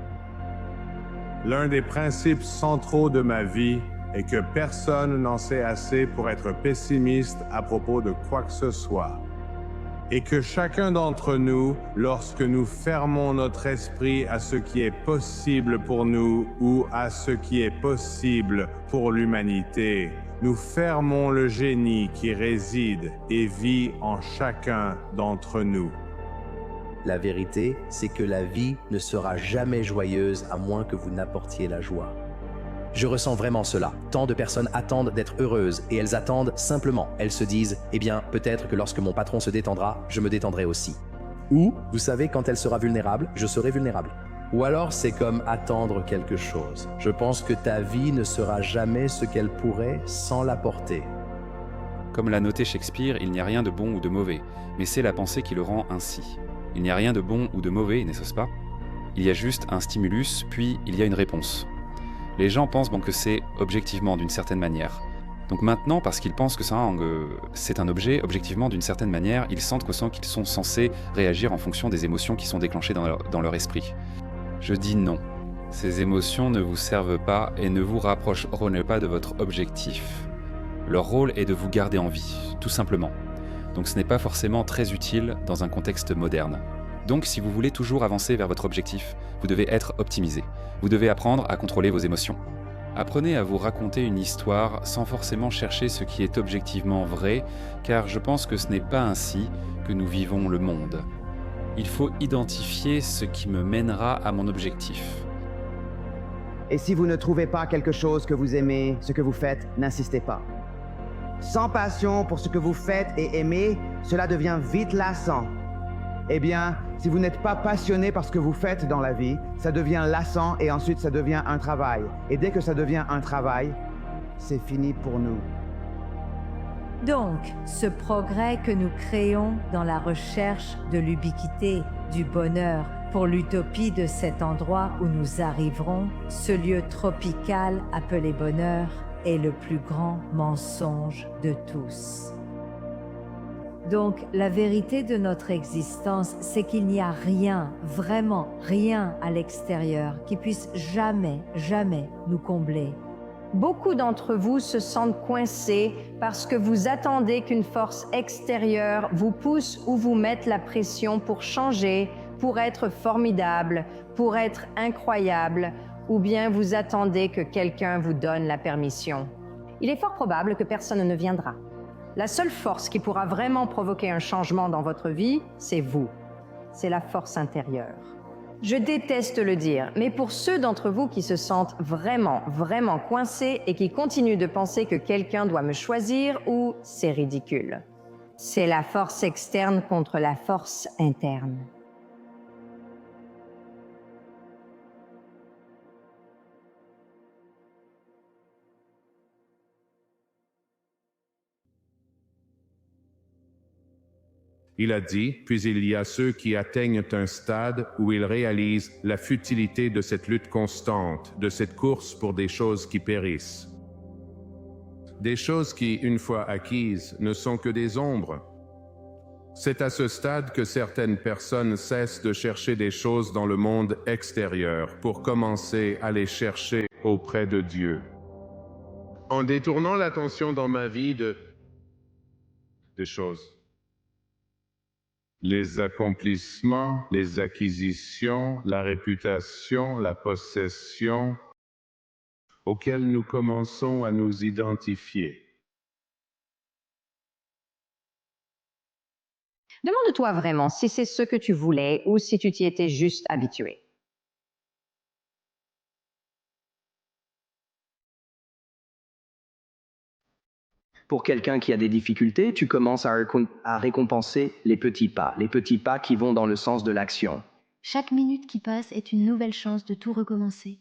L'un des principes centraux de ma vie est que personne n'en sait assez pour être pessimiste à propos de quoi que ce soit. Et que chacun d'entre nous, lorsque nous fermons notre esprit à ce qui est possible pour nous ou à ce qui est possible pour l'humanité, nous fermons le génie qui réside et vit en chacun d'entre nous. La vérité, c'est que la vie ne sera jamais joyeuse à moins que vous n'apportiez la joie. Je ressens vraiment cela. Tant de personnes attendent d'être heureuses et elles attendent simplement. Elles se disent, eh bien, peut-être que lorsque mon patron se détendra, je me détendrai aussi. Ou, vous savez, quand elle sera vulnérable, je serai vulnérable. Ou alors, c'est comme attendre quelque chose. Je pense que ta vie ne sera jamais ce qu'elle pourrait sans l'apporter. Comme l'a noté Shakespeare, il n'y a rien de bon ou de mauvais, mais c'est la pensée qui le rend ainsi. Il n'y a rien de bon ou de mauvais, n'est-ce pas? Il y a juste un stimulus, puis il y a une réponse. Les gens pensent que c'est objectivement d'une certaine manière. Donc maintenant, parce qu'ils pensent que c'est un objet, objectivement d'une certaine manière, ils sentent qu'ils sont censés réagir en fonction des émotions qui sont déclenchées dans leur esprit. Je dis non. Ces émotions ne vous servent pas et ne vous rapprocheront pas de votre objectif. Leur rôle est de vous garder en vie, tout simplement. Donc ce n'est pas forcément très utile dans un contexte moderne. Donc si vous voulez toujours avancer vers votre objectif, vous devez être optimisé. Vous devez apprendre à contrôler vos émotions. Apprenez à vous raconter une histoire sans forcément chercher ce qui est objectivement vrai, car je pense que ce n'est pas ainsi que nous vivons le monde. Il faut identifier ce qui me mènera à mon objectif. Et si vous ne trouvez pas quelque chose que vous aimez, ce que vous faites, n'insistez pas. Sans passion pour ce que vous faites et aimez, cela devient vite lassant. Eh bien, si vous n'êtes pas passionné par ce que vous faites dans la vie, ça devient lassant et ensuite ça devient un travail. Et dès que ça devient un travail, c'est fini pour nous. Donc, ce progrès que nous créons dans la recherche de l'ubiquité, du bonheur, pour l'utopie de cet endroit où nous arriverons, ce lieu tropical appelé bonheur, est le plus grand mensonge de tous. Donc, la vérité de notre existence, c'est qu'il n'y a rien, vraiment rien à l'extérieur qui puisse jamais nous combler. Beaucoup d'entre vous se sentent coincés parce que vous attendez qu'une force extérieure vous pousse ou vous mette la pression pour changer, pour être formidable, pour être incroyable, ou bien vous attendez que quelqu'un vous donne la permission. Il est fort probable que personne ne viendra. La seule force qui pourra vraiment provoquer un changement dans votre vie, c'est vous. C'est la force intérieure. Je déteste le dire, mais pour ceux d'entre vous qui se sentent vraiment coincés et qui continuent de penser que quelqu'un doit me choisir ou c'est ridicule. C'est la force externe contre la force interne. Il a dit, puis il y a ceux qui atteignent un stade où ils réalisent la futilité de cette lutte constante, de cette course pour des choses qui périssent. Des choses qui, une fois acquises, ne sont que des ombres. C'est à ce stade que certaines personnes cessent de chercher des choses dans le monde extérieur pour commencer à les chercher auprès de Dieu. En détournant l'attention dans ma vie des choses. Les accomplissements, les acquisitions, la réputation, la possession, auxquels nous commençons à nous identifier. Demande-toi vraiment si c'est ce que tu voulais ou si tu t'y étais juste habitué. Pour quelqu'un qui a des difficultés, tu commences à récompenser les petits pas qui vont dans le sens de l'action. Chaque minute qui passe est une nouvelle chance de tout recommencer.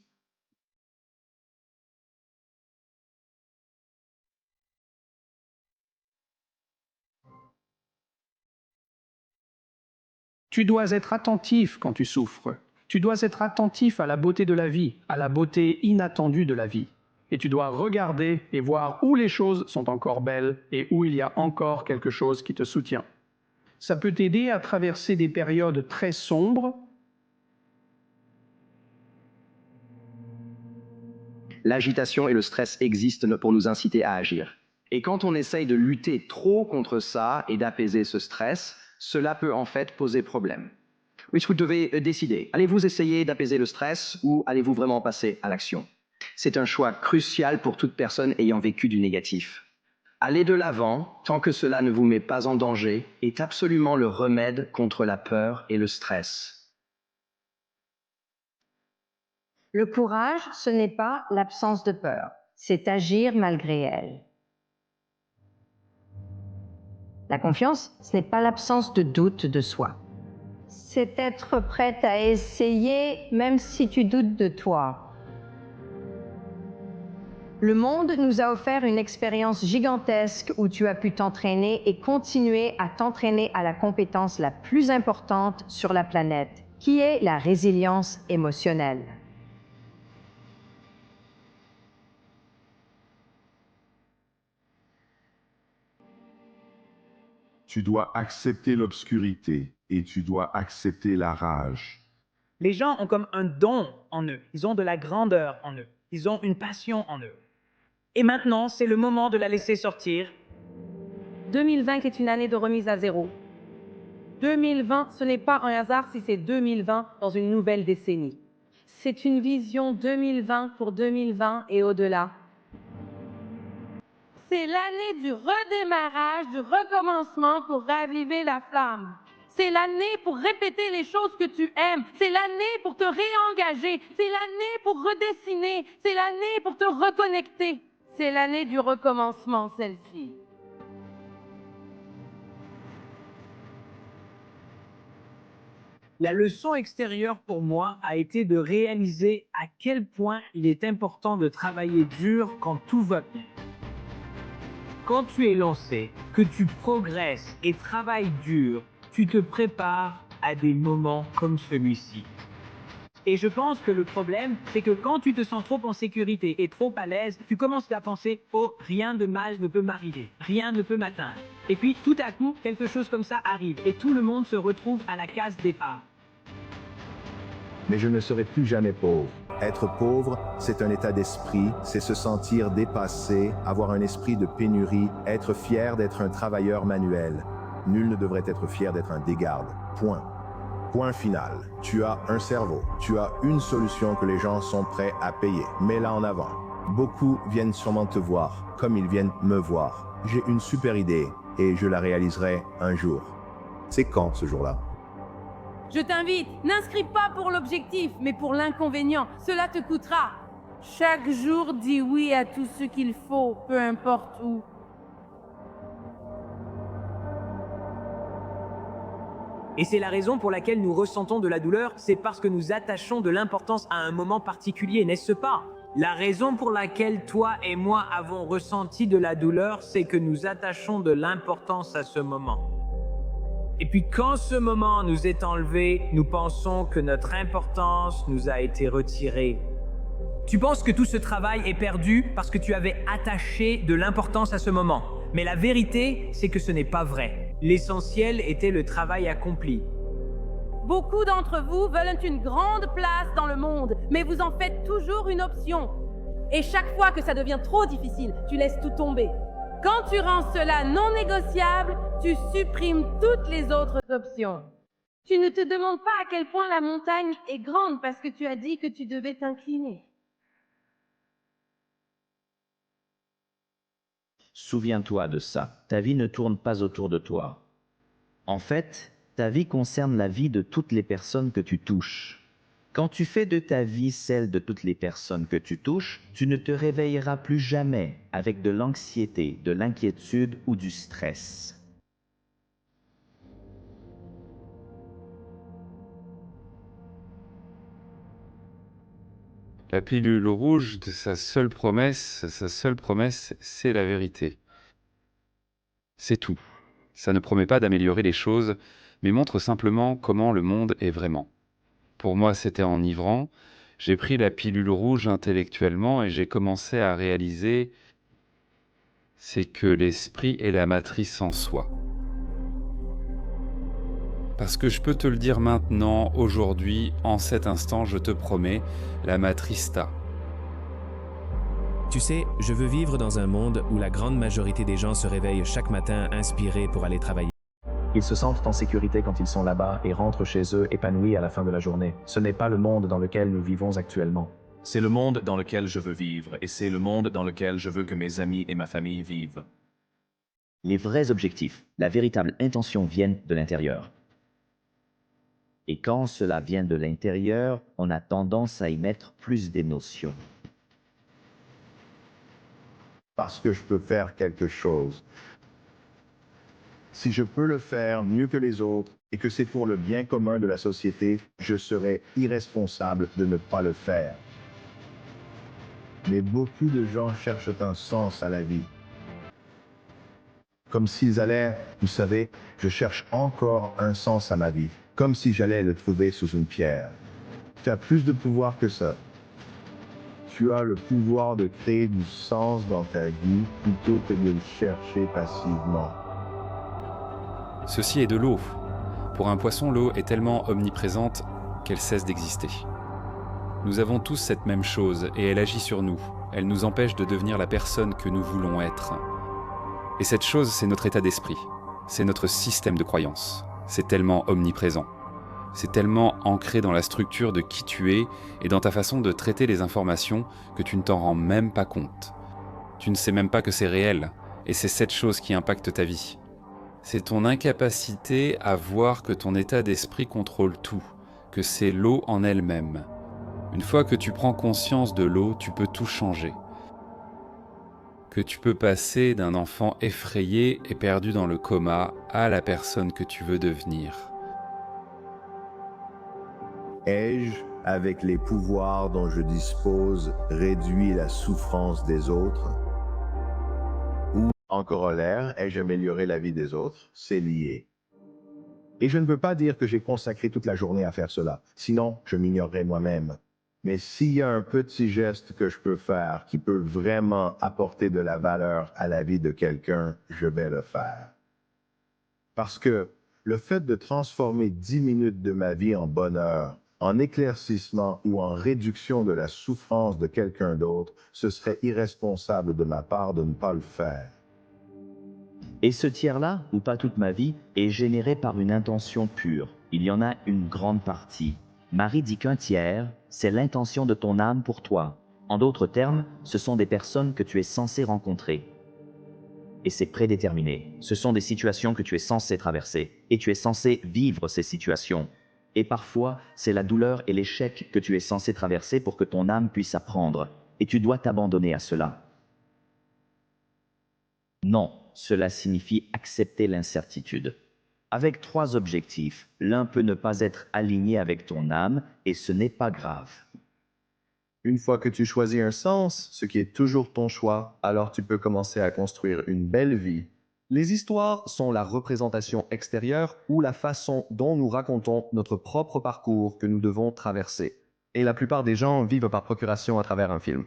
Tu dois être attentif quand tu souffres. Tu dois être attentif à la beauté de la vie, à la beauté inattendue de la vie. Et tu dois regarder et voir où les choses sont encore belles et où il y a encore quelque chose qui te soutient. Ça peut t'aider à traverser des périodes très sombres. L'agitation et le stress existent pour nous inciter à agir. Et quand on essaye de lutter trop contre ça et d'apaiser ce stress, cela peut en fait poser problème. Oui, vous devez décider. Allez-vous essayer d'apaiser le stress ou allez-vous vraiment passer à l'action? C'est un choix crucial pour toute personne ayant vécu du négatif. Aller de l'avant, tant que cela ne vous met pas en danger, est absolument le remède contre la peur et le stress. Le courage, ce n'est pas l'absence de peur, c'est agir malgré elle. La confiance, ce n'est pas l'absence de doute de soi. C'est être prête à essayer même si tu doutes de toi. Le monde nous a offert une expérience gigantesque où tu as pu t'entraîner et continuer à t'entraîner à la compétence la plus importante sur la planète, qui est la résilience émotionnelle. Tu dois accepter l'obscurité et tu dois accepter la rage. Les gens ont comme un don en eux. Ils ont de la grandeur en eux. Ils ont une passion en eux. Et maintenant, c'est le moment de la laisser sortir. 2020 est une année de remise à zéro. 2020, ce n'est pas un hasard si c'est 2020 dans une nouvelle décennie. C'est une vision 2020 pour 2020 et au-delà. C'est l'année du redémarrage, du recommencement pour raviver la flamme. C'est l'année pour répéter les choses que tu aimes. C'est l'année pour te réengager. C'est l'année pour redessiner. C'est l'année pour te reconnecter. C'est l'année du recommencement, celle-ci. La leçon extérieure pour moi a été de réaliser à quel point il est important de travailler dur quand tout va bien. Quand tu es lancé, que tu progresses et travailles dur, tu te prépares à des moments comme celui-ci. Et je pense que le problème, c'est que quand tu te sens trop en sécurité et trop à l'aise, tu commences à penser « Oh, rien de mal ne peut m'arriver, rien ne peut m'atteindre ». Et puis, tout à coup, quelque chose comme ça arrive et tout le monde se retrouve à la case départ. Mais je ne serai plus jamais pauvre. Être pauvre, c'est un état d'esprit, c'est se sentir dépassé, avoir un esprit de pénurie, être fier d'être un travailleur manuel. Nul ne devrait être fier d'être un dégarde. Point. Point final. Tu as un cerveau. Tu as une solution que les gens sont prêts à payer. Mets-la en avant. Beaucoup viennent sûrement te voir, comme ils viennent me voir. J'ai une super idée et je la réaliserai un jour. C'est quand ce jour-là? Je t'invite, n'inscris pas pour l'objectif, mais pour l'inconvénient. Cela te coûtera. Chaque jour, dis oui à tout ce qu'il faut, peu importe où. Et c'est la raison pour laquelle nous ressentons de la douleur, c'est parce que nous attachons de l'importance à un moment particulier, n'est-ce pas? La raison pour laquelle toi et moi avons ressenti de la douleur, c'est que nous attachons de l'importance à ce moment. Et puis quand ce moment nous est enlevé, nous pensons que notre importance nous a été retirée. Tu penses que tout ce travail est perdu parce que tu avais attaché de l'importance à ce moment. Mais la vérité, c'est que ce n'est pas vrai. L'essentiel était le travail accompli. Beaucoup d'entre vous veulent une grande place dans le monde, mais vous en faites toujours une option. Et chaque fois que ça devient trop difficile, tu laisses tout tomber. Quand tu rends cela non négociable, tu supprimes toutes les autres options. Tu ne te demandes pas à quel point la montagne est grande parce que tu as dit que tu devais t'incliner. Souviens-toi de ça. Ta vie ne tourne pas autour de toi. En fait, ta vie concerne la vie de toutes les personnes que tu touches. Quand tu fais de ta vie celle de toutes les personnes que tu touches, tu ne te réveilleras plus jamais avec de l'anxiété, de l'inquiétude ou du stress. La pilule rouge de sa seule promesse, c'est la vérité. C'est tout. Ça ne promet pas d'améliorer les choses, mais montre simplement comment le monde est vraiment. Pour moi, c'était enivrant. J'ai pris la pilule rouge intellectuellement et j'ai commencé à réaliser c'est que l'esprit est la matrice en soi. Parce que je peux te le dire maintenant, aujourd'hui, en cet instant, je te promets, la matrice t'a. Tu sais, je veux vivre dans un monde où la grande majorité des gens se réveillent chaque matin inspirés pour aller travailler. Ils se sentent en sécurité quand ils sont là-bas et rentrent chez eux épanouis à la fin de la journée. Ce n'est pas le monde dans lequel nous vivons actuellement. C'est le monde dans lequel je veux vivre et c'est le monde dans lequel je veux que mes amis et ma famille vivent. Les vrais objectifs, la véritable intention viennent de l'intérieur. Et quand cela vient de l'intérieur, on a tendance à y mettre plus d'émotions. Parce que je peux faire quelque chose. Si je peux le faire mieux que les autres et que c'est pour le bien commun de la société, je serais irresponsable de ne pas le faire. Mais beaucoup de gens cherchent un sens à la vie. Comme s'ils allaient, vous savez, je cherche encore un sens à ma vie. Comme si j'allais le trouver sous une pierre. Tu as plus de pouvoir que ça. Tu as le pouvoir de créer du sens dans ta vie plutôt que de le chercher passivement. Ceci est de l'eau. Pour un poisson, l'eau est tellement omniprésente qu'elle cesse d'exister. Nous avons tous cette même chose et elle agit sur nous. Elle nous empêche de devenir la personne que nous voulons être. Et cette chose, c'est notre état d'esprit. C'est notre système de croyance. C'est tellement omniprésent. C'est tellement ancré dans la structure de qui tu es et dans ta façon de traiter les informations que tu ne t'en rends même pas compte. Tu ne sais même pas que c'est réel, et c'est cette chose qui impacte ta vie. C'est ton incapacité à voir que ton état d'esprit contrôle tout, que c'est l'eau en elle-même. Une fois que tu prends conscience de l'eau, tu peux tout changer. Que tu peux passer d'un enfant effrayé et perdu dans le coma à la personne que tu veux devenir. Ai-je, avec les pouvoirs dont je dispose, réduit la souffrance des autres? Ou, en corollaire, ai-je amélioré la vie des autres? C'est lié. Et je ne veux pas dire que j'ai consacré toute la journée à faire cela, sinon je m'ignorerais moi-même. Mais s'il y a un petit geste que je peux faire qui peut vraiment apporter de la valeur à la vie de quelqu'un, je vais le faire. Parce que le fait de transformer 10 minutes de ma vie en bonheur, en éclaircissement ou en réduction de la souffrance de quelqu'un d'autre, ce serait irresponsable de ma part de ne pas le faire. Et ce tiers-là, ou pas toute ma vie, est généré par une intention pure. Il y en a une grande partie. Marie dit qu'un tiers, c'est l'intention de ton âme pour toi. En d'autres termes, ce sont des personnes que tu es censé rencontrer. Et c'est prédéterminé. Ce sont des situations que tu es censé traverser. Et tu es censé vivre ces situations. Et parfois, c'est la douleur et l'échec que tu es censé traverser pour que ton âme puisse apprendre. Et tu dois t'abandonner à cela. Non, cela signifie accepter l'incertitude. Avec 3 objectifs, l'un peut ne pas être aligné avec ton âme, et ce n'est pas grave. Une fois que tu choisis un sens, ce qui est toujours ton choix, alors tu peux commencer à construire une belle vie. Les histoires sont la représentation extérieure ou la façon dont nous racontons notre propre parcours que nous devons traverser. Et la plupart des gens vivent par procuration à travers un film.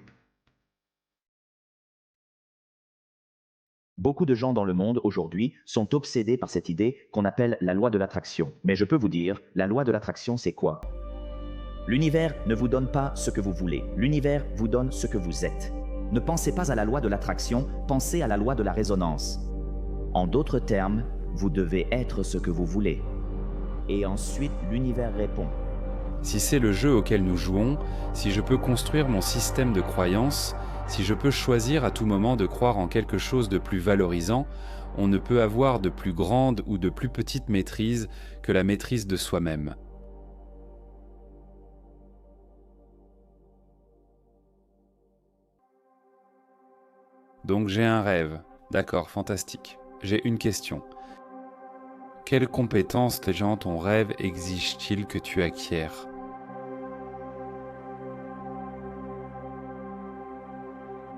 Beaucoup de gens dans le monde aujourd'hui sont obsédés par cette idée qu'on appelle la loi de l'attraction. Mais je peux vous dire, la loi de l'attraction, c'est quoi? L'univers ne vous donne pas ce que vous voulez. L'univers vous donne ce que vous êtes. Ne pensez pas à la loi de l'attraction, pensez à la loi de la résonance. En d'autres termes, vous devez être ce que vous voulez. Et ensuite, l'univers répond. Si c'est le jeu auquel nous jouons, si je peux construire mon système de croyances, si je peux choisir à tout moment de croire en quelque chose de plus valorisant, on ne peut avoir de plus grande ou de plus petite maîtrise que la maîtrise de soi-même. Donc j'ai un rêve. D'accord, fantastique. J'ai une question. Quelles compétences les gens ton rêve exige-t-il que tu acquières ?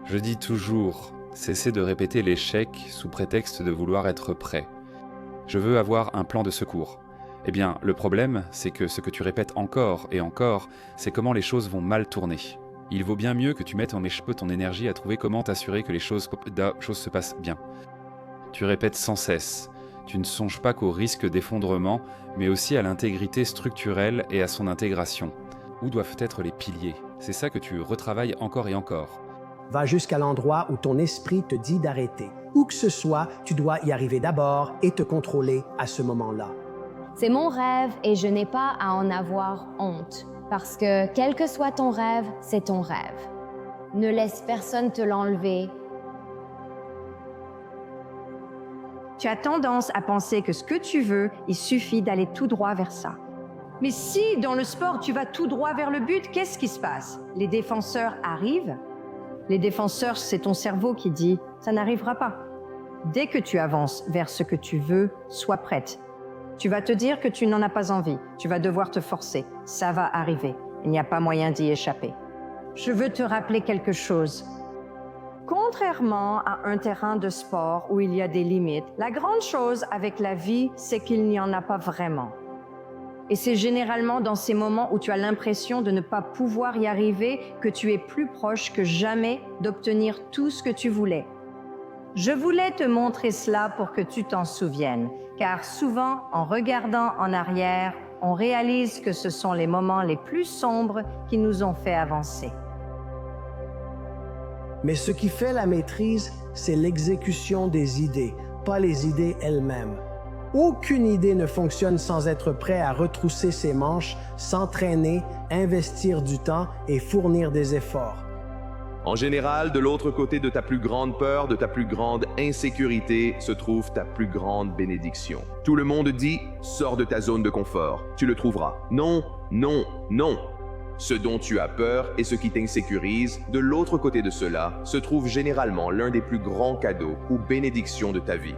Je dis toujours, cessez de répéter l'échec sous prétexte de vouloir être prêt. Je veux avoir un plan de secours. Eh bien, le problème, c'est que ce que tu répètes encore et encore, c'est comment les choses vont mal tourner. Il vaut bien mieux que tu mettes en écheveau ton énergie à trouver comment t'assurer que les choses se passent bien. Tu répètes sans cesse. Tu ne songes pas qu'au risque d'effondrement, mais aussi à l'intégrité structurelle et à son intégration. Où doivent être les piliers? C'est ça que tu retravailles encore et encore. Va jusqu'à l'endroit où ton esprit te dit d'arrêter. Où que ce soit, tu dois y arriver d'abord et te contrôler à ce moment-là. C'est mon rêve et je n'ai pas à en avoir honte. Parce que quel que soit ton rêve, c'est ton rêve. Ne laisse personne te l'enlever. Tu as tendance à penser que ce que tu veux, il suffit d'aller tout droit vers ça. Mais si, dans le sport, tu vas tout droit vers le but, qu'est-ce qui se passe? Les défenseurs arrivent. Les défenseurs, c'est ton cerveau qui dit « ça n'arrivera pas ». Dès que tu avances vers ce que tu veux, sois prête. Tu vas te dire que tu n'en as pas envie. Tu vas devoir te forcer. Ça va arriver. Il n'y a pas moyen d'y échapper. Je veux te rappeler quelque chose. Contrairement à un terrain de sport où il y a des limites, la grande chose avec la vie, c'est qu'il n'y en a pas vraiment. Et c'est généralement dans ces moments où tu as l'impression de ne pas pouvoir y arriver que tu es plus proche que jamais d'obtenir tout ce que tu voulais. Je voulais te montrer cela pour que tu t'en souviennes, car souvent, en regardant en arrière, on réalise que ce sont les moments les plus sombres qui nous ont fait avancer. Mais ce qui fait la maîtrise, c'est l'exécution des idées, pas les idées elles-mêmes. Aucune idée ne fonctionne sans être prêt à retrousser ses manches, s'entraîner, investir du temps et fournir des efforts. En général, de l'autre côté de ta plus grande peur, de ta plus grande insécurité, se trouve ta plus grande bénédiction. Tout le monde dit « sors de ta zone de confort, tu le trouveras ». Non, non, non. Ce dont tu as peur et ce qui t'insécurise, de l'autre côté de cela, se trouve généralement l'un des plus grands cadeaux ou bénédictions de ta vie.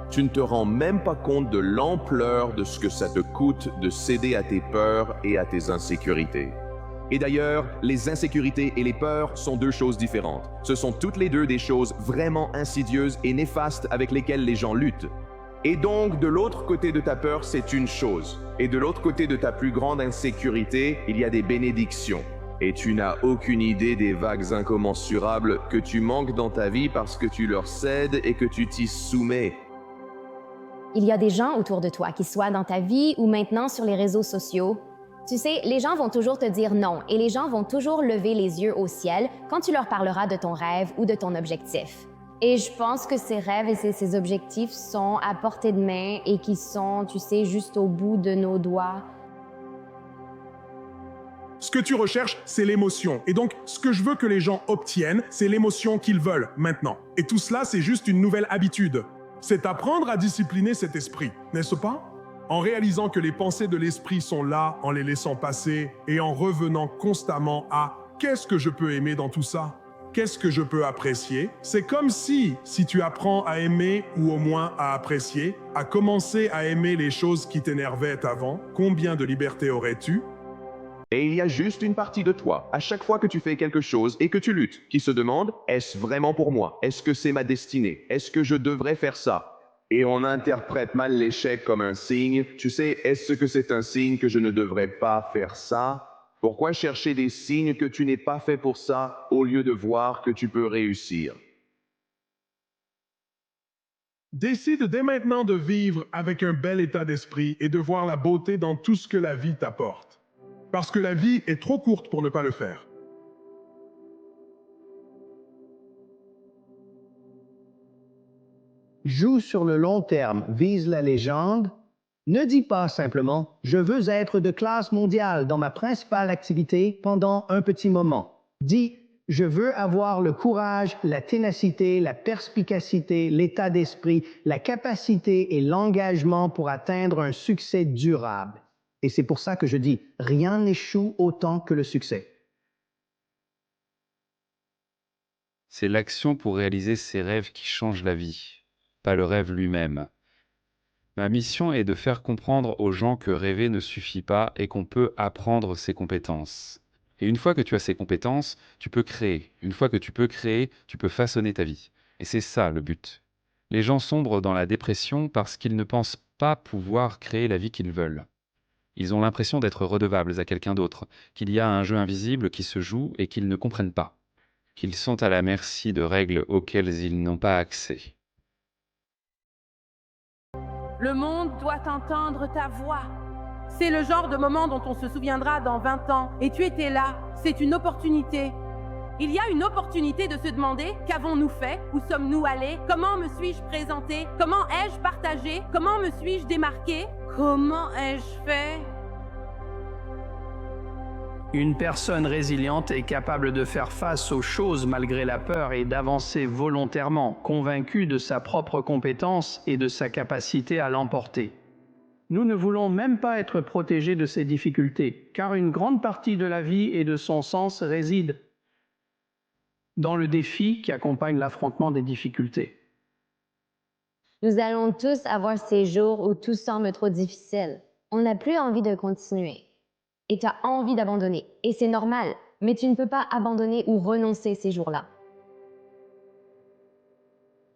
Tu ne te rends même pas compte de l'ampleur de ce que ça te coûte de céder à tes peurs et à tes insécurités. Et d'ailleurs, les insécurités et les peurs sont deux choses différentes. Ce sont toutes les deux des choses vraiment insidieuses et néfastes avec lesquelles les gens luttent. Et donc, de l'autre côté de ta peur, c'est une chose. Et de l'autre côté de ta plus grande insécurité, il y a des bénédictions. Et tu n'as aucune idée des vagues incommensurables que tu manques dans ta vie parce que tu leur cèdes et que tu t'y soumets. Il y a des gens autour de toi, qu'ils soient dans ta vie ou maintenant sur les réseaux sociaux. Tu sais, les gens vont toujours te dire non et les gens vont toujours lever les yeux au ciel quand tu leur parleras de ton rêve ou de ton objectif. Et je pense que ces rêves et ces objectifs sont à portée de main et qui sont, tu sais, juste au bout de nos doigts. Ce que tu recherches, c'est l'émotion. Et donc, ce que je veux que les gens obtiennent, c'est l'émotion qu'ils veulent maintenant. Et tout cela, c'est juste une nouvelle habitude. C'est apprendre à discipliner cet esprit, n'est-ce pas? En réalisant que les pensées de l'esprit sont là, en les laissant passer et en revenant constamment à « qu'est-ce que je peux aimer dans tout ça? Qu'est-ce que je peux apprécier ?» C'est comme si tu apprends à aimer ou au moins à apprécier, à commencer à aimer les choses qui t'énervaient avant, combien de liberté aurais-tu? Et il y a juste une partie de toi, à chaque fois que tu fais quelque chose et que tu luttes, qui se demande « est-ce vraiment pour moi? Est-ce que c'est ma destinée? Est-ce que je devrais faire ça ?» Et on interprète mal l'échec comme un signe. Tu sais, est-ce que c'est un signe que je ne devrais pas faire ça? Pourquoi chercher des signes que tu n'es pas fait pour ça au lieu de voir que tu peux réussir? Décide dès maintenant de vivre avec un bel état d'esprit et de voir la beauté dans tout ce que la vie t'apporte. Parce que la vie est trop courte pour ne pas le faire. Joue sur le long terme, vise la légende. Ne dis pas simplement « je veux être de classe mondiale dans ma principale activité pendant un petit moment ». Dis « je veux avoir le courage, la ténacité, la perspicacité, l'état d'esprit, la capacité et l'engagement pour atteindre un succès durable ». Et c'est pour ça que je dis « rien n'échoue autant que le succès ». C'est l'action pour réaliser ses rêves qui change la vie, pas le rêve lui-même. Ma mission est de faire comprendre aux gens que rêver ne suffit pas et qu'on peut apprendre ses compétences. Et une fois que tu as ces compétences, tu peux créer. Une fois que tu peux créer, tu peux façonner ta vie. Et c'est ça le but. Les gens sombrent dans la dépression parce qu'ils ne pensent pas pouvoir créer la vie qu'ils veulent. Ils ont l'impression d'être redevables à quelqu'un d'autre, qu'il y a un jeu invisible qui se joue et qu'ils ne comprennent pas, qu'ils sont à la merci de règles auxquelles ils n'ont pas accès. Le monde doit entendre ta voix. C'est le genre de moment dont on se souviendra dans 20 ans. Et tu étais là. C'est une opportunité. Il y a une opportunité de se demander qu'avons-nous fait? Où sommes-nous allés? Comment me suis-je présenté? Comment ai-je partagé? Comment me suis-je démarqué? Comment ai-je fait? Une personne résiliente est capable de faire face aux choses malgré la peur et d'avancer volontairement, convaincue de sa propre compétence et de sa capacité à l'emporter. Nous ne voulons même pas être protégés de ces difficultés, car une grande partie de la vie et de son sens réside dans le défi qui accompagne l'affrontement des difficultés. Nous allons tous avoir ces jours où tout semble trop difficile. On n'a plus envie de continuer. Et tu as envie d'abandonner. Et c'est normal, mais tu ne peux pas abandonner ou renoncer ces jours-là.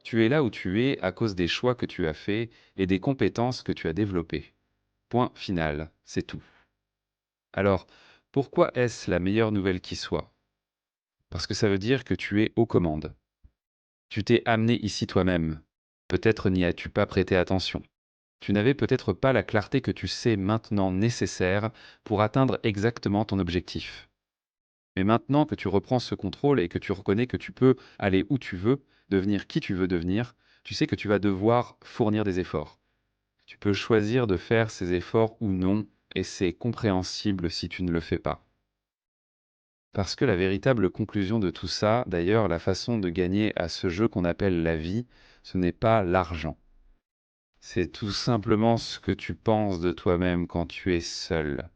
Tu es là où tu es à cause des choix que tu as faits et des compétences que tu as développées. Point final, c'est tout. Alors, pourquoi est-ce la meilleure nouvelle qui soit? Parce que ça veut dire que tu es aux commandes. Tu t'es amené ici toi-même. Peut-être n'y as-tu pas prêté attention. Tu n'avais peut-être pas la clarté que tu sais maintenant nécessaire pour atteindre exactement ton objectif. Mais maintenant que tu reprends ce contrôle et que tu reconnais que tu peux aller où tu veux, devenir qui tu veux devenir, tu sais que tu vas devoir fournir des efforts. Tu peux choisir de faire ces efforts ou non, et c'est compréhensible si tu ne le fais pas. Parce que la véritable conclusion de tout ça, d'ailleurs, la façon de gagner à ce jeu qu'on appelle la vie, ce n'est pas l'argent. C'est tout simplement ce que tu penses de toi-même quand tu es seul.